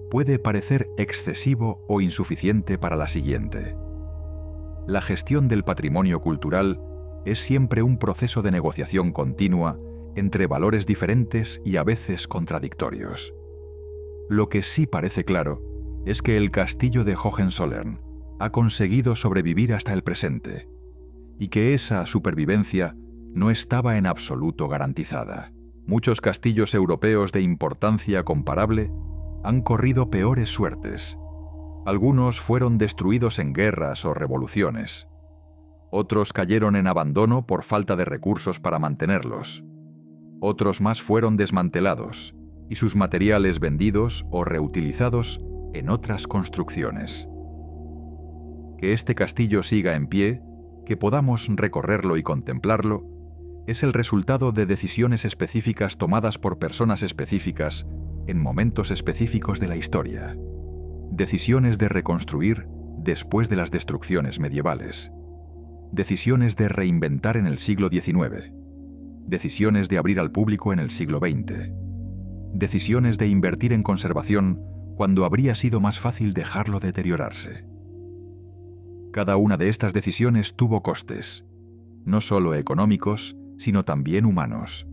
puede parecer excesivo o insuficiente para la siguiente. La gestión del patrimonio cultural es siempre un proceso de negociación continua entre valores diferentes y a veces contradictorios. Lo que sí parece claro es que el castillo de Hohenzollern ha conseguido sobrevivir hasta el presente, y que esa supervivencia no estaba en absoluto garantizada. Muchos castillos europeos de importancia comparable han corrido peores suertes. Algunos fueron destruidos en guerras o revoluciones. Otros cayeron en abandono por falta de recursos para mantenerlos. Otros más fueron desmantelados y sus materiales vendidos o reutilizados en otras construcciones. Que este castillo siga en pie, que podamos recorrerlo y contemplarlo, es el resultado de decisiones específicas tomadas por personas específicas en momentos específicos de la historia. Decisiones de reconstruir después de las destrucciones medievales. Decisiones de reinventar en el siglo XIX. Decisiones de abrir al público en el siglo XX. Decisiones de invertir en conservación cuando habría sido más fácil dejarlo deteriorarse. Cada una de estas decisiones tuvo costes, no solo económicos, sino también humanos.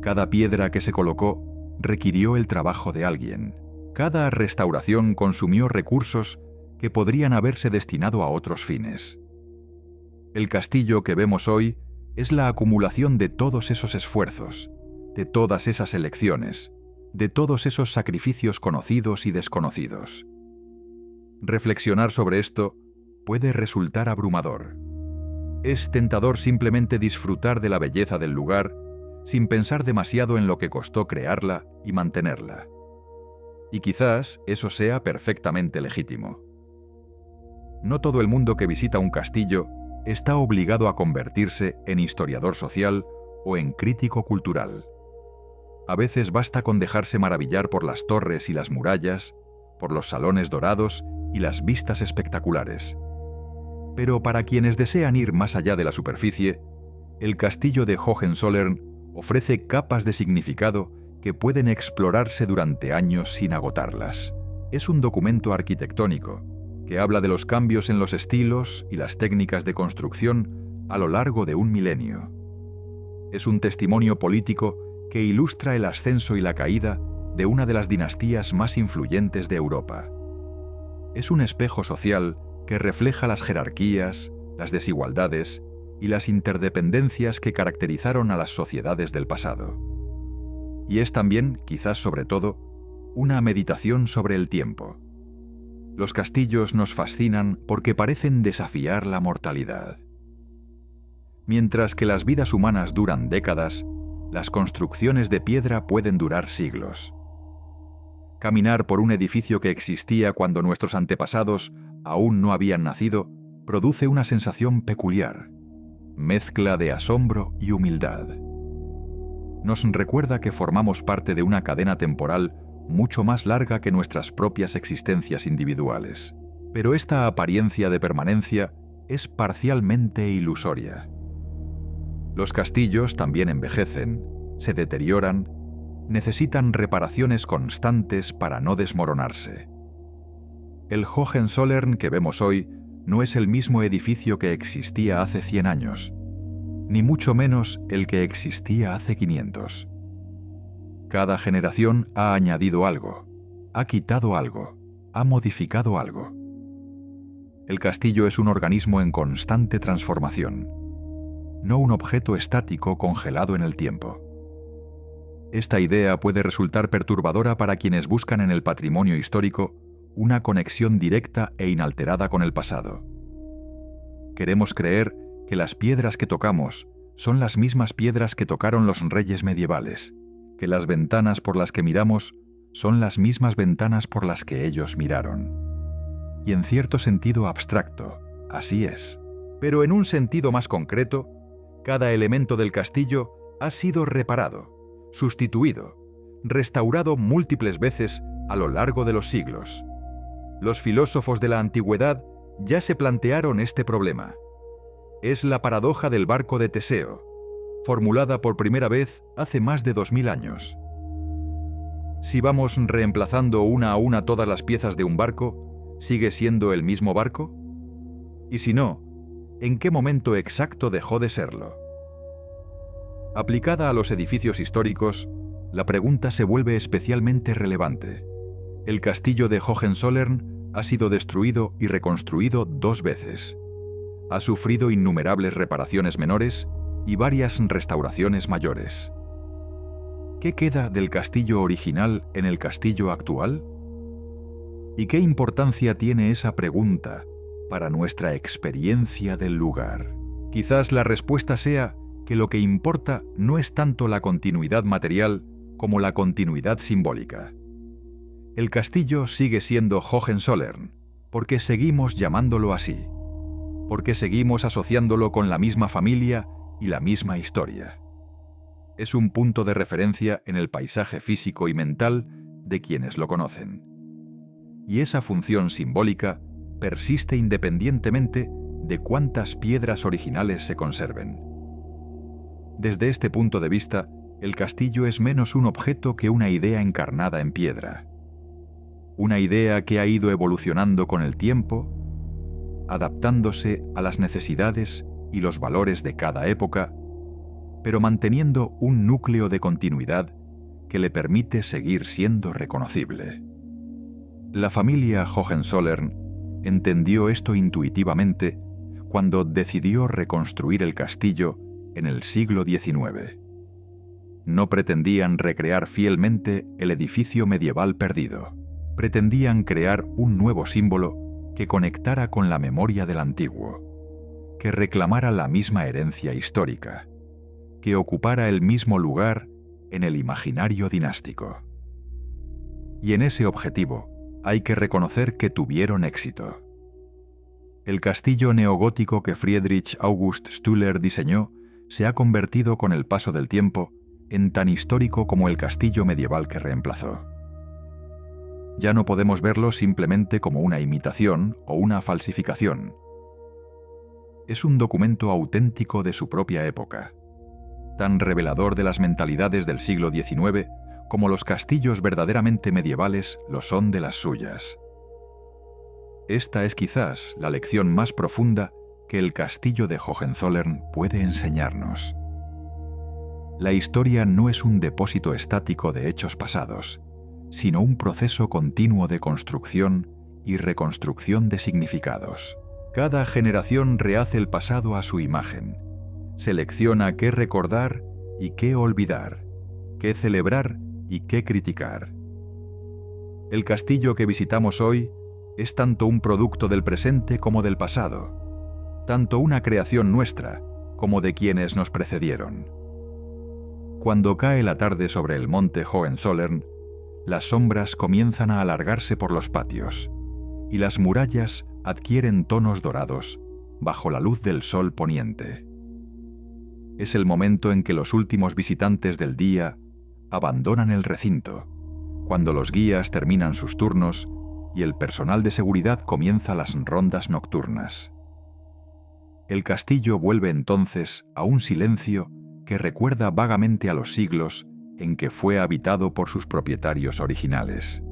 Cada piedra que se colocó requirió el trabajo de alguien. Cada restauración consumió recursos que podrían haberse destinado a otros fines. El castillo que vemos hoy es la acumulación de todos esos esfuerzos, de todas esas elecciones, de todos esos sacrificios conocidos y desconocidos. Reflexionar sobre esto puede resultar abrumador. Es tentador simplemente disfrutar de la belleza del lugar sin pensar demasiado en lo que costó crearla y mantenerla. Y quizás eso sea perfectamente legítimo. No todo el mundo que visita un castillo está obligado a convertirse en historiador social o en crítico cultural. A veces basta con dejarse maravillar por las torres y las murallas, por los salones dorados y las vistas espectaculares. Pero para quienes desean ir más allá de la superficie, el castillo de Hohenzollern ofrece capas de significado que pueden explorarse durante años sin agotarlas. Es un documento arquitectónico que habla de los cambios en los estilos y las técnicas de construcción a lo largo de un milenio. Es un testimonio político que ilustra el ascenso y la caída de una de las dinastías más influyentes de Europa. Es un espejo social que refleja las jerarquías, las desigualdades y las interdependencias que caracterizaron a las sociedades del pasado. Y es también, quizás sobre todo, una meditación sobre el tiempo. Los castillos nos fascinan porque parecen desafiar la mortalidad. Mientras que las vidas humanas duran décadas, las construcciones de piedra pueden durar siglos. Caminar por un edificio que existía cuando nuestros antepasados aún no habían nacido produce una sensación peculiar, mezcla de asombro y humildad. Nos recuerda que formamos parte de una cadena temporal mucho más larga que nuestras propias existencias individuales. Pero esta apariencia de permanencia es parcialmente ilusoria. Los castillos también envejecen, se deterioran, necesitan reparaciones constantes para no desmoronarse. El Hohenzollern que vemos hoy no es el mismo edificio que existía hace 100 años, ni mucho menos el que existía hace 500. Cada generación ha añadido algo, ha quitado algo, ha modificado algo. El castillo es un organismo en constante transformación, no un objeto estático congelado en el tiempo. Esta idea puede resultar perturbadora para quienes buscan en el patrimonio histórico una conexión directa e inalterada con el pasado. Queremos creer que las piedras que tocamos son las mismas piedras que tocaron los reyes medievales, que las ventanas por las que miramos son las mismas ventanas por las que ellos miraron. Y en cierto sentido abstracto, así es. Pero en un sentido más concreto, cada elemento del castillo ha sido reparado, sustituido, restaurado múltiples veces a lo largo de los siglos. Los filósofos de la antigüedad ya se plantearon este problema. Es la paradoja del barco de Teseo, formulada por primera vez hace más de 2000 años. Si vamos reemplazando una a una todas las piezas de un barco, ¿sigue siendo el mismo barco? Y si no, ¿en qué momento exacto dejó de serlo? Aplicada a los edificios históricos, la pregunta se vuelve especialmente relevante. El castillo de Hohenzollern ha sido destruido y reconstruido 2 veces. Ha sufrido innumerables reparaciones menores y varias restauraciones mayores. ¿Qué queda del castillo original en el castillo actual? ¿Y qué importancia tiene esa pregunta para nuestra experiencia del lugar? Quizás la respuesta sea que lo que importa no es tanto la continuidad material como la continuidad simbólica. El castillo sigue siendo Hohenzollern porque seguimos llamándolo así, porque seguimos asociándolo con la misma familia y la misma historia. Es un punto de referencia en el paisaje físico y mental de quienes lo conocen. Y esa función simbólica persiste independientemente de cuántas piedras originales se conserven. Desde este punto de vista, el castillo es menos un objeto que una idea encarnada en piedra. Una idea que ha ido evolucionando con el tiempo, adaptándose a las necesidades y los valores de cada época, pero manteniendo un núcleo de continuidad que le permite seguir siendo reconocible. La familia Hohenzollern entendió esto intuitivamente cuando decidió reconstruir el castillo en el siglo XIX. No pretendían recrear fielmente el edificio medieval perdido. Pretendían crear un nuevo símbolo que conectara con la memoria del antiguo, que reclamara la misma herencia histórica, que ocupara el mismo lugar en el imaginario dinástico. Y en ese objetivo hay que reconocer que tuvieron éxito. El castillo neogótico que Friedrich August Stüler diseñó se ha convertido con el paso del tiempo en tan histórico como el castillo medieval que reemplazó. Ya no podemos verlo simplemente como una imitación o una falsificación. Es un documento auténtico de su propia época, tan revelador de las mentalidades del siglo XIX como los castillos verdaderamente medievales lo son de las suyas. Esta es quizás la lección más profunda que el castillo de Hohenzollern puede enseñarnos. La historia no es un depósito estático de hechos pasados, sino un proceso continuo de construcción y reconstrucción de significados. Cada generación rehace el pasado a su imagen, selecciona qué recordar y qué olvidar, qué celebrar y qué criticar. El castillo que visitamos hoy es tanto un producto del presente como del pasado, tanto una creación nuestra como de quienes nos precedieron. Cuando cae la tarde sobre el monte Hohenzollern, las sombras comienzan a alargarse por los patios y las murallas adquieren tonos dorados bajo la luz del sol poniente. Es el momento en que los últimos visitantes del día abandonan el recinto, cuando los guías terminan sus turnos y el personal de seguridad comienza las rondas nocturnas. El castillo vuelve entonces a un silencio que recuerda vagamente a los siglos en que fue habitado por sus propietarios originales.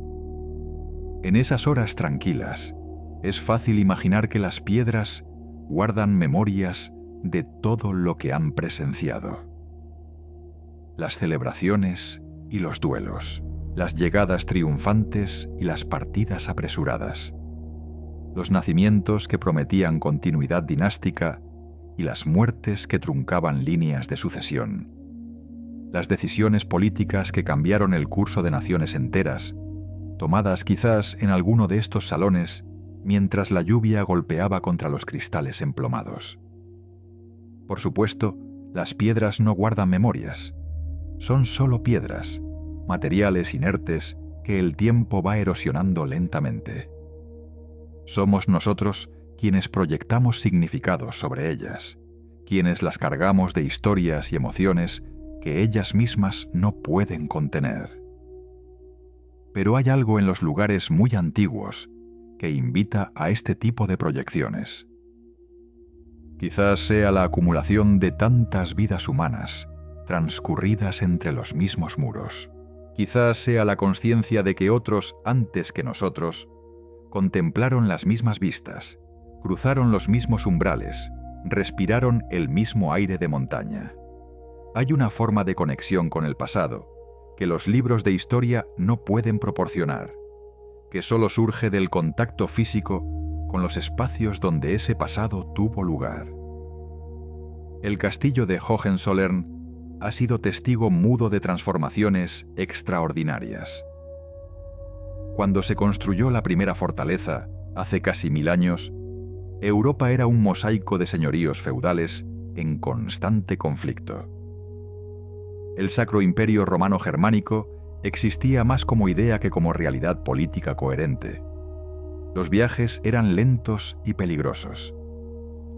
En esas horas tranquilas, es fácil imaginar que las piedras guardan memorias de todo lo que han presenciado. Las celebraciones y los duelos, las llegadas triunfantes y las partidas apresuradas, los nacimientos que prometían continuidad dinástica y las muertes que truncaban líneas de sucesión, las decisiones políticas que cambiaron el curso de naciones enteras, tomadas quizás en alguno de estos salones mientras la lluvia golpeaba contra los cristales emplomados. Por supuesto, las piedras no guardan memorias. Son solo piedras, materiales inertes que el tiempo va erosionando lentamente. Somos nosotros quienes proyectamos significados sobre ellas, quienes las cargamos de historias y emociones que ellas mismas no pueden contener. Pero hay algo en los lugares muy antiguos que invita a este tipo de proyecciones. Quizás sea la acumulación de tantas vidas humanas transcurridas entre los mismos muros. Quizás sea la conciencia de que otros antes que nosotros contemplaron las mismas vistas, cruzaron los mismos umbrales, respiraron el mismo aire de montaña. Hay una forma de conexión con el pasado que los libros de historia no pueden proporcionar, que solo surge del contacto físico con los espacios donde ese pasado tuvo lugar. El castillo de Hohenzollern ha sido testigo mudo de transformaciones extraordinarias. Cuando se construyó la primera fortaleza, hace casi 1000 años, Europa era un mosaico de señoríos feudales en constante conflicto. El Sacro Imperio Romano Germánico existía más como idea que como realidad política coherente. Los viajes eran lentos y peligrosos.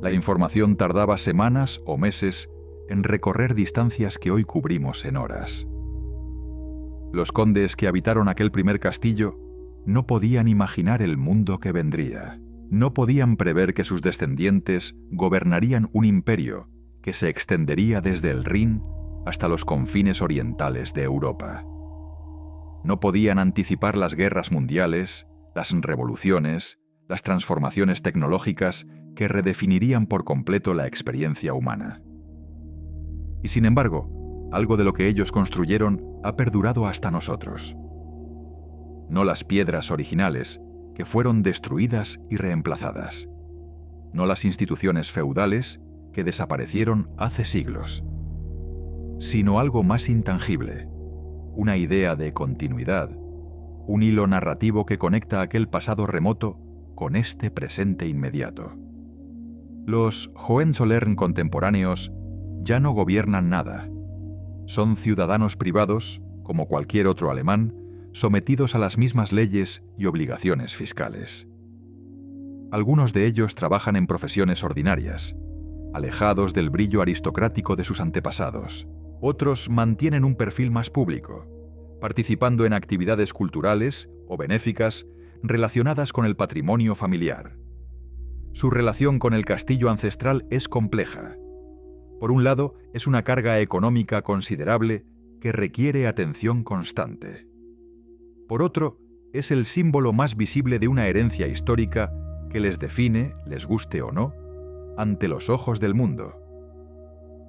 La información tardaba semanas o meses en recorrer distancias que hoy cubrimos en horas. Los condes que habitaron aquel primer castillo no podían imaginar el mundo que vendría. No podían prever que sus descendientes gobernarían un imperio que se extendería desde el Rin hasta los confines orientales de Europa. No podían anticipar las guerras mundiales, las revoluciones, las transformaciones tecnológicas que redefinirían por completo la experiencia humana. Y sin embargo, algo de lo que ellos construyeron ha perdurado hasta nosotros. No las piedras originales, que fueron destruidas y reemplazadas. No las instituciones feudales, que desaparecieron hace siglos. Sino algo más intangible, una idea de continuidad, un hilo narrativo que conecta aquel pasado remoto con este presente inmediato. Los Hohenzollern contemporáneos ya no gobiernan nada. Son ciudadanos privados, como cualquier otro alemán, sometidos a las mismas leyes y obligaciones fiscales. Algunos de ellos trabajan en profesiones ordinarias, alejados del brillo aristocrático de sus antepasados. Otros mantienen un perfil más público, participando en actividades culturales o benéficas relacionadas con el patrimonio familiar. Su relación con el castillo ancestral es compleja. Por un lado, es una carga económica considerable que requiere atención constante. Por otro, es el símbolo más visible de una herencia histórica que les define, les guste o no, ante los ojos del mundo.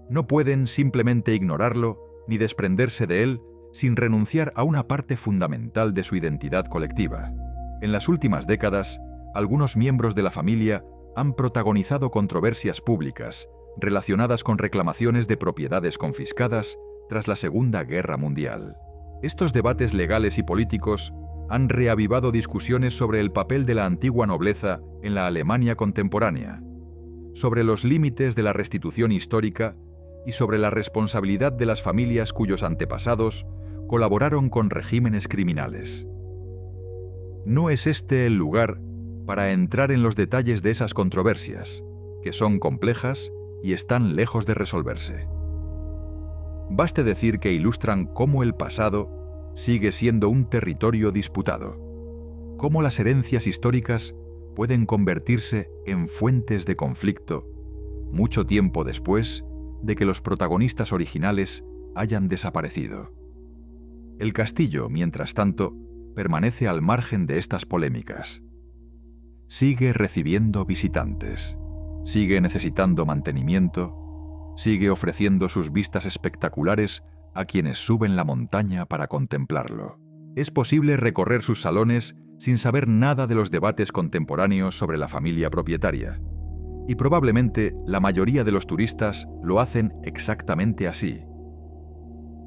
No pueden simplemente ignorarlo ni desprenderse de él sin renunciar a una parte fundamental de su identidad colectiva. En las últimas décadas, algunos miembros de la familia han protagonizado controversias públicas relacionadas con reclamaciones de propiedades confiscadas tras la Segunda Guerra Mundial. Estos debates legales y políticos han reavivado discusiones sobre el papel de la antigua nobleza en la Alemania contemporánea, sobre los límites de la restitución histórica y sobre la responsabilidad de las familias cuyos antepasados colaboraron con regímenes criminales. No es este el lugar para entrar en los detalles de esas controversias, que son complejas y están lejos de resolverse. Baste decir que ilustran cómo el pasado sigue siendo un territorio disputado, cómo las herencias históricas pueden convertirse en fuentes de conflicto mucho tiempo después de que los protagonistas originales hayan desaparecido. El castillo, mientras tanto, permanece al margen de estas polémicas. Sigue recibiendo visitantes, sigue necesitando mantenimiento, sigue ofreciendo sus vistas espectaculares a quienes suben la montaña para contemplarlo. Es posible recorrer sus salones sin saber nada de los debates contemporáneos sobre la familia propietaria. Y probablemente la mayoría de los turistas lo hacen exactamente así.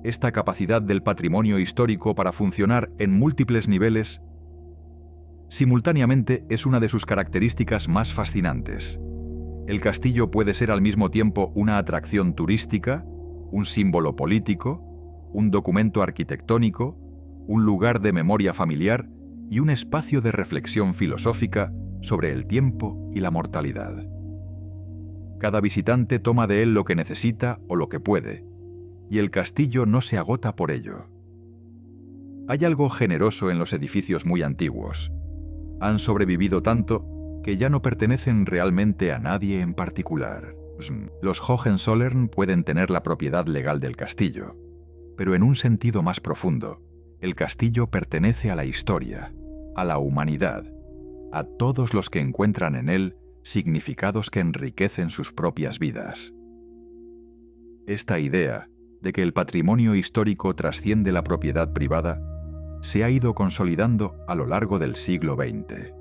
Esta capacidad del patrimonio histórico para funcionar en múltiples niveles simultáneamente es una de sus características más fascinantes. El castillo puede ser al mismo tiempo una atracción turística, un símbolo político, un documento arquitectónico, un lugar de memoria familiar y un espacio de reflexión filosófica sobre el tiempo y la mortalidad. Cada visitante toma de él lo que necesita o lo que puede, y el castillo no se agota por ello. Hay algo generoso en los edificios muy antiguos. Han sobrevivido tanto que ya no pertenecen realmente a nadie en particular. Los Hohenzollern pueden tener la propiedad legal del castillo, pero en un sentido más profundo, el castillo pertenece a la historia, a la humanidad, a todos los que encuentran en él significados que enriquecen sus propias vidas. Esta idea, de que el patrimonio histórico trasciende la propiedad privada se ha ido consolidando a lo largo del siglo XX.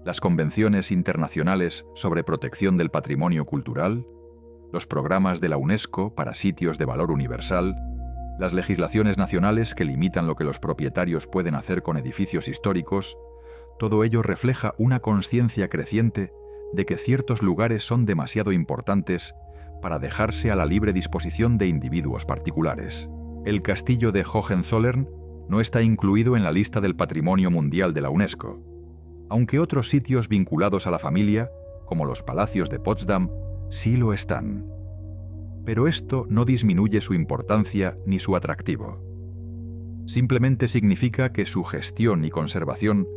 Las convenciones internacionales sobre protección del patrimonio cultural, los programas de la UNESCO para sitios de valor universal, las legislaciones nacionales que limitan lo que los propietarios pueden hacer con edificios históricos, todo ello refleja una conciencia creciente de que ciertos lugares son demasiado importantes para dejarse a la libre disposición de individuos particulares. El castillo de Hohenzollern no está incluido en la lista del Patrimonio Mundial de la UNESCO, aunque otros sitios vinculados a la familia, como los palacios de Potsdam, sí lo están. Pero esto no disminuye su importancia ni su atractivo. Simplemente significa que su gestión y conservación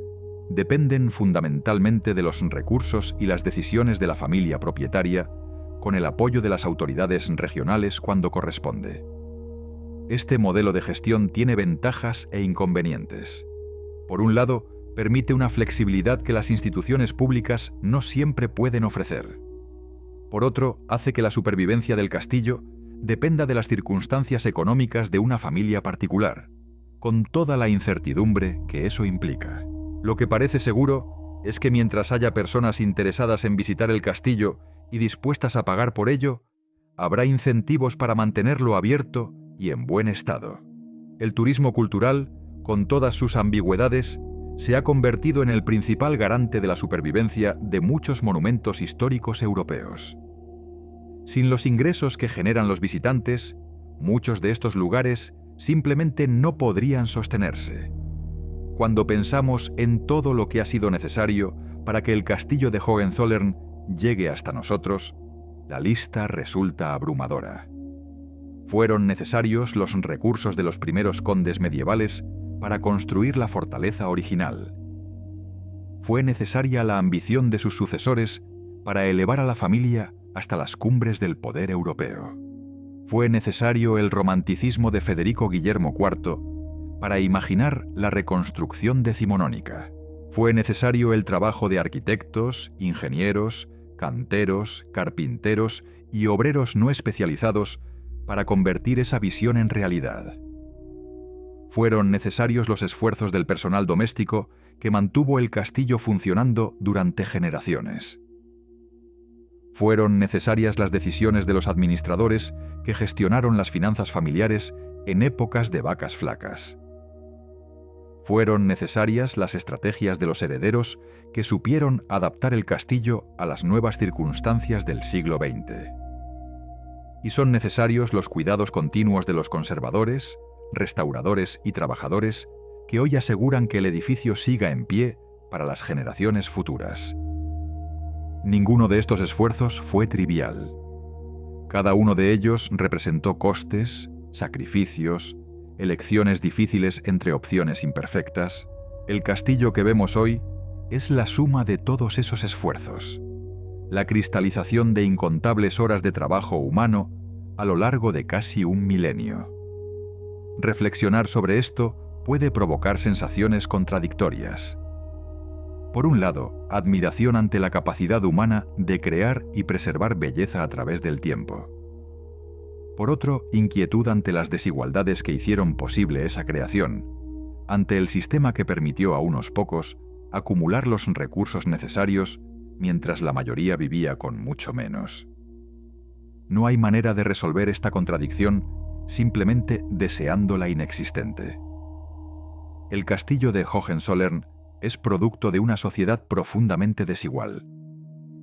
dependen fundamentalmente de los recursos y las decisiones de la familia propietaria, con el apoyo de las autoridades regionales cuando corresponde. Este modelo de gestión tiene ventajas e inconvenientes. Por un lado, permite una flexibilidad que las instituciones públicas no siempre pueden ofrecer. Por otro, hace que la supervivencia del castillo dependa de las circunstancias económicas de una familia particular, con toda la incertidumbre que eso implica. Lo que parece seguro es que mientras haya personas interesadas en visitar el castillo y dispuestas a pagar por ello, habrá incentivos para mantenerlo abierto y en buen estado. El turismo cultural, con todas sus ambigüedades, se ha convertido en el principal garante de la supervivencia de muchos monumentos históricos europeos. Sin los ingresos que generan los visitantes, muchos de estos lugares simplemente no podrían sostenerse. Cuando pensamos en todo lo que ha sido necesario para que el castillo de Hohenzollern llegue hasta nosotros, la lista resulta abrumadora. Fueron necesarios los recursos de los primeros condes medievales para construir la fortaleza original. Fue necesaria la ambición de sus sucesores para elevar a la familia hasta las cumbres del poder europeo. Fue necesario el romanticismo de Federico Guillermo IV para imaginar la reconstrucción decimonónica. Fue necesario el trabajo de arquitectos, ingenieros, canteros, carpinteros y obreros no especializados para convertir esa visión en realidad. Fueron necesarios los esfuerzos del personal doméstico que mantuvo el castillo funcionando durante generaciones. Fueron necesarias las decisiones de los administradores que gestionaron las finanzas familiares en épocas de vacas flacas. Fueron necesarias las estrategias de los herederos que supieron adaptar el castillo a las nuevas circunstancias del siglo XX. Y son necesarios los cuidados continuos de los conservadores, restauradores y trabajadores que hoy aseguran que el edificio siga en pie para las generaciones futuras. Ninguno de estos esfuerzos fue trivial. Cada uno de ellos representó costes, sacrificios, elecciones difíciles entre opciones imperfectas. El castillo que vemos hoy es la suma de todos esos esfuerzos, la cristalización de incontables horas de trabajo humano a lo largo de casi un milenio. Reflexionar sobre esto puede provocar sensaciones contradictorias. Por un lado, admiración ante la capacidad humana de crear y preservar belleza a través del tiempo. Por otro, inquietud ante las desigualdades que hicieron posible esa creación, ante el sistema que permitió a unos pocos acumular los recursos necesarios mientras la mayoría vivía con mucho menos. No hay manera de resolver esta contradicción simplemente deseando la inexistente. El castillo de Hohenzollern es producto de una sociedad profundamente desigual,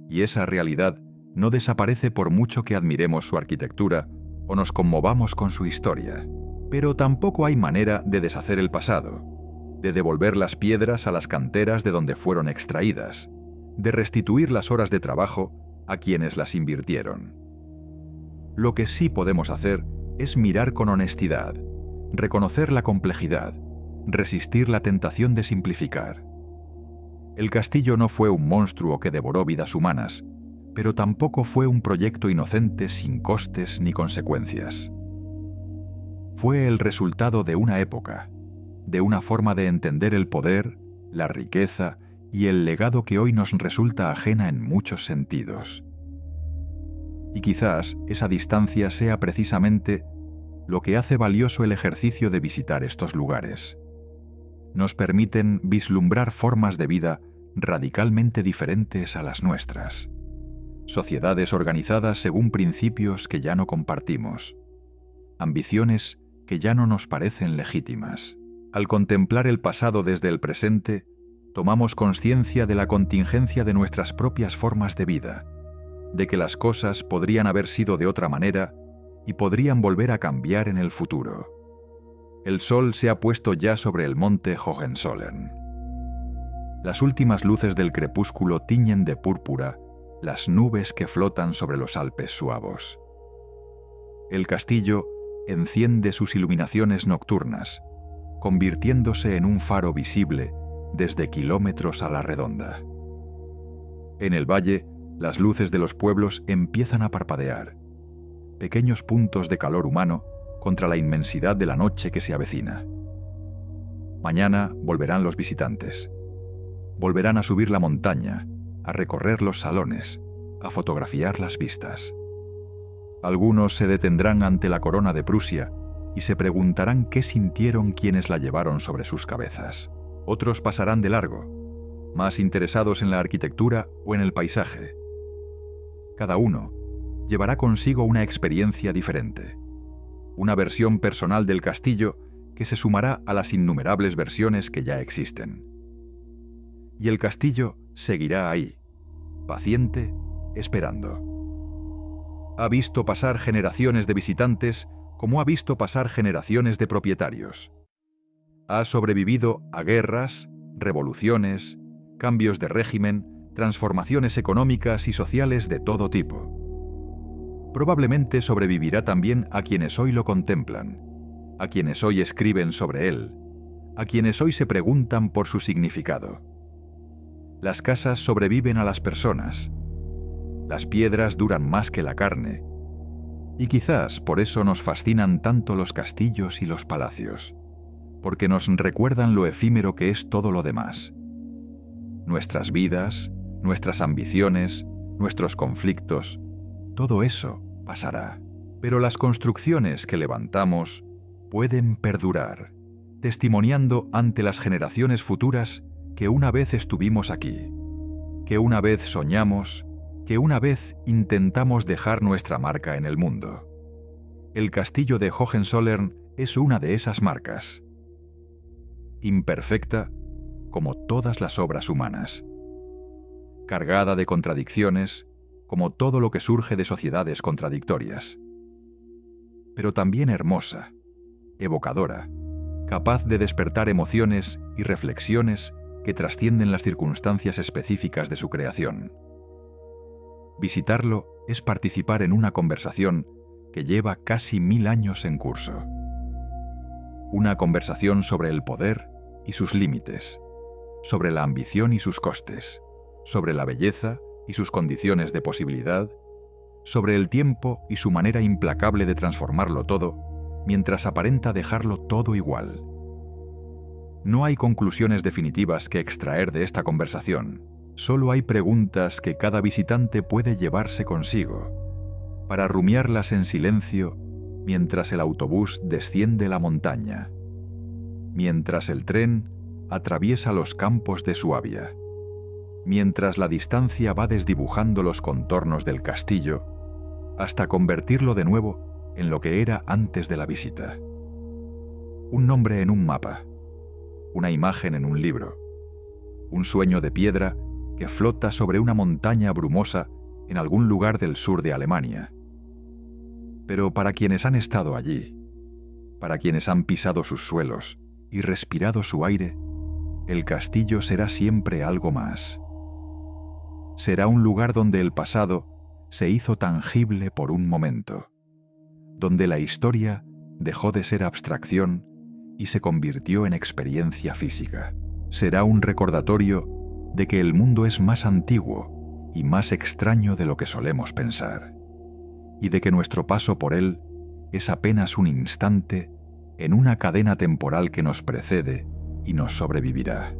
y esa realidad no desaparece por mucho que admiremos su arquitectura o nos conmovamos con su historia. Pero tampoco hay manera de deshacer el pasado, de devolver las piedras a las canteras de donde fueron extraídas, de restituir las horas de trabajo a quienes las invirtieron. Lo que sí podemos hacer es mirar con honestidad, reconocer la complejidad, resistir la tentación de simplificar. El castillo no fue un monstruo que devoró vidas humanas, pero tampoco fue un proyecto inocente sin costes ni consecuencias. Fue el resultado de una época, de una forma de entender el poder, la riqueza y el legado que hoy nos resulta ajena en muchos sentidos. Y quizás esa distancia sea precisamente lo que hace valioso el ejercicio de visitar estos lugares. Nos permiten vislumbrar formas de vida radicalmente diferentes a las nuestras. Sociedades organizadas según principios que ya no compartimos. Ambiciones que ya no nos parecen legítimas. Al contemplar el pasado desde el presente, tomamos conciencia de la contingencia de nuestras propias formas de vida, de que las cosas podrían haber sido de otra manera y podrían volver a cambiar en el futuro. El sol se ha puesto ya sobre el monte Hohenzollern. Las últimas luces del crepúsculo tiñen de púrpura las nubes que flotan sobre los Alpes suavos. El castillo enciende sus iluminaciones nocturnas, convirtiéndose en un faro visible desde kilómetros a la redonda. En el valle, las luces de los pueblos empiezan a parpadear, pequeños puntos de calor humano contra la inmensidad de la noche que se avecina. Mañana volverán los visitantes. Volverán a subir la montaña, a recorrer los salones, a fotografiar las vistas. Algunos se detendrán ante la corona de Prusia y se preguntarán qué sintieron quienes la llevaron sobre sus cabezas. Otros pasarán de largo, más interesados en la arquitectura o en el paisaje. Cada uno llevará consigo una experiencia diferente, una versión personal del castillo que se sumará a las innumerables versiones que ya existen. Y el castillo seguirá ahí, paciente, esperando. Ha visto pasar generaciones de visitantes como ha visto pasar generaciones de propietarios. Ha sobrevivido a guerras, revoluciones, cambios de régimen, transformaciones económicas y sociales de todo tipo. Probablemente sobrevivirá también a quienes hoy lo contemplan, a quienes hoy escriben sobre él, a quienes hoy se preguntan por su significado. Las casas sobreviven a las personas. Las piedras duran más que la carne. Y quizás por eso nos fascinan tanto los castillos y los palacios, porque nos recuerdan lo efímero que es todo lo demás. Nuestras vidas, nuestras ambiciones, nuestros conflictos, todo eso pasará. Pero las construcciones que levantamos pueden perdurar, testimoniando ante las generaciones futuras que una vez estuvimos aquí, que una vez soñamos, que una vez intentamos dejar nuestra marca en el mundo. El castillo de Hohenzollern es una de esas marcas. Imperfecta como todas las obras humanas. Cargada de contradicciones como todo lo que surge de sociedades contradictorias. Pero también hermosa, evocadora, capaz de despertar emociones y reflexiones que trascienden las circunstancias específicas de su creación. Visitarlo es participar en una conversación que lleva casi 1000 años en curso. Una conversación sobre el poder y sus límites, sobre la ambición y sus costes, sobre la belleza y sus condiciones de posibilidad, sobre el tiempo y su manera implacable de transformarlo todo, mientras aparenta dejarlo todo igual. No hay conclusiones definitivas que extraer de esta conversación. Solo hay preguntas que cada visitante puede llevarse consigo, para rumiarlas en silencio mientras el autobús desciende la montaña, mientras el tren atraviesa los campos de Suabia, mientras la distancia va desdibujando los contornos del castillo, hasta convertirlo de nuevo en lo que era antes de la visita. Un nombre en un mapa, una imagen en un libro, un sueño de piedra que flota sobre una montaña brumosa en algún lugar del sur de Alemania. Pero para quienes han estado allí, para quienes han pisado sus suelos y respirado su aire, el castillo será siempre algo más. Será un lugar donde el pasado se hizo tangible por un momento, donde la historia dejó de ser abstracción y se convirtió en experiencia física. Será un recordatorio de que el mundo es más antiguo y más extraño de lo que solemos pensar, y de que nuestro paso por él es apenas un instante en una cadena temporal que nos precede y nos sobrevivirá.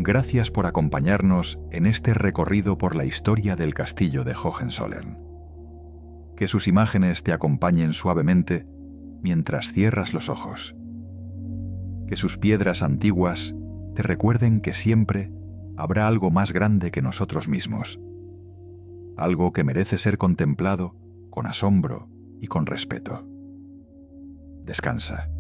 Gracias por acompañarnos en este recorrido por la historia del castillo de Hohenzollern. Que sus imágenes te acompañen suavemente mientras cierras los ojos. Que sus piedras antiguas te recuerden que siempre habrá algo más grande que nosotros mismos, algo que merece ser contemplado con asombro y con respeto. Descansa.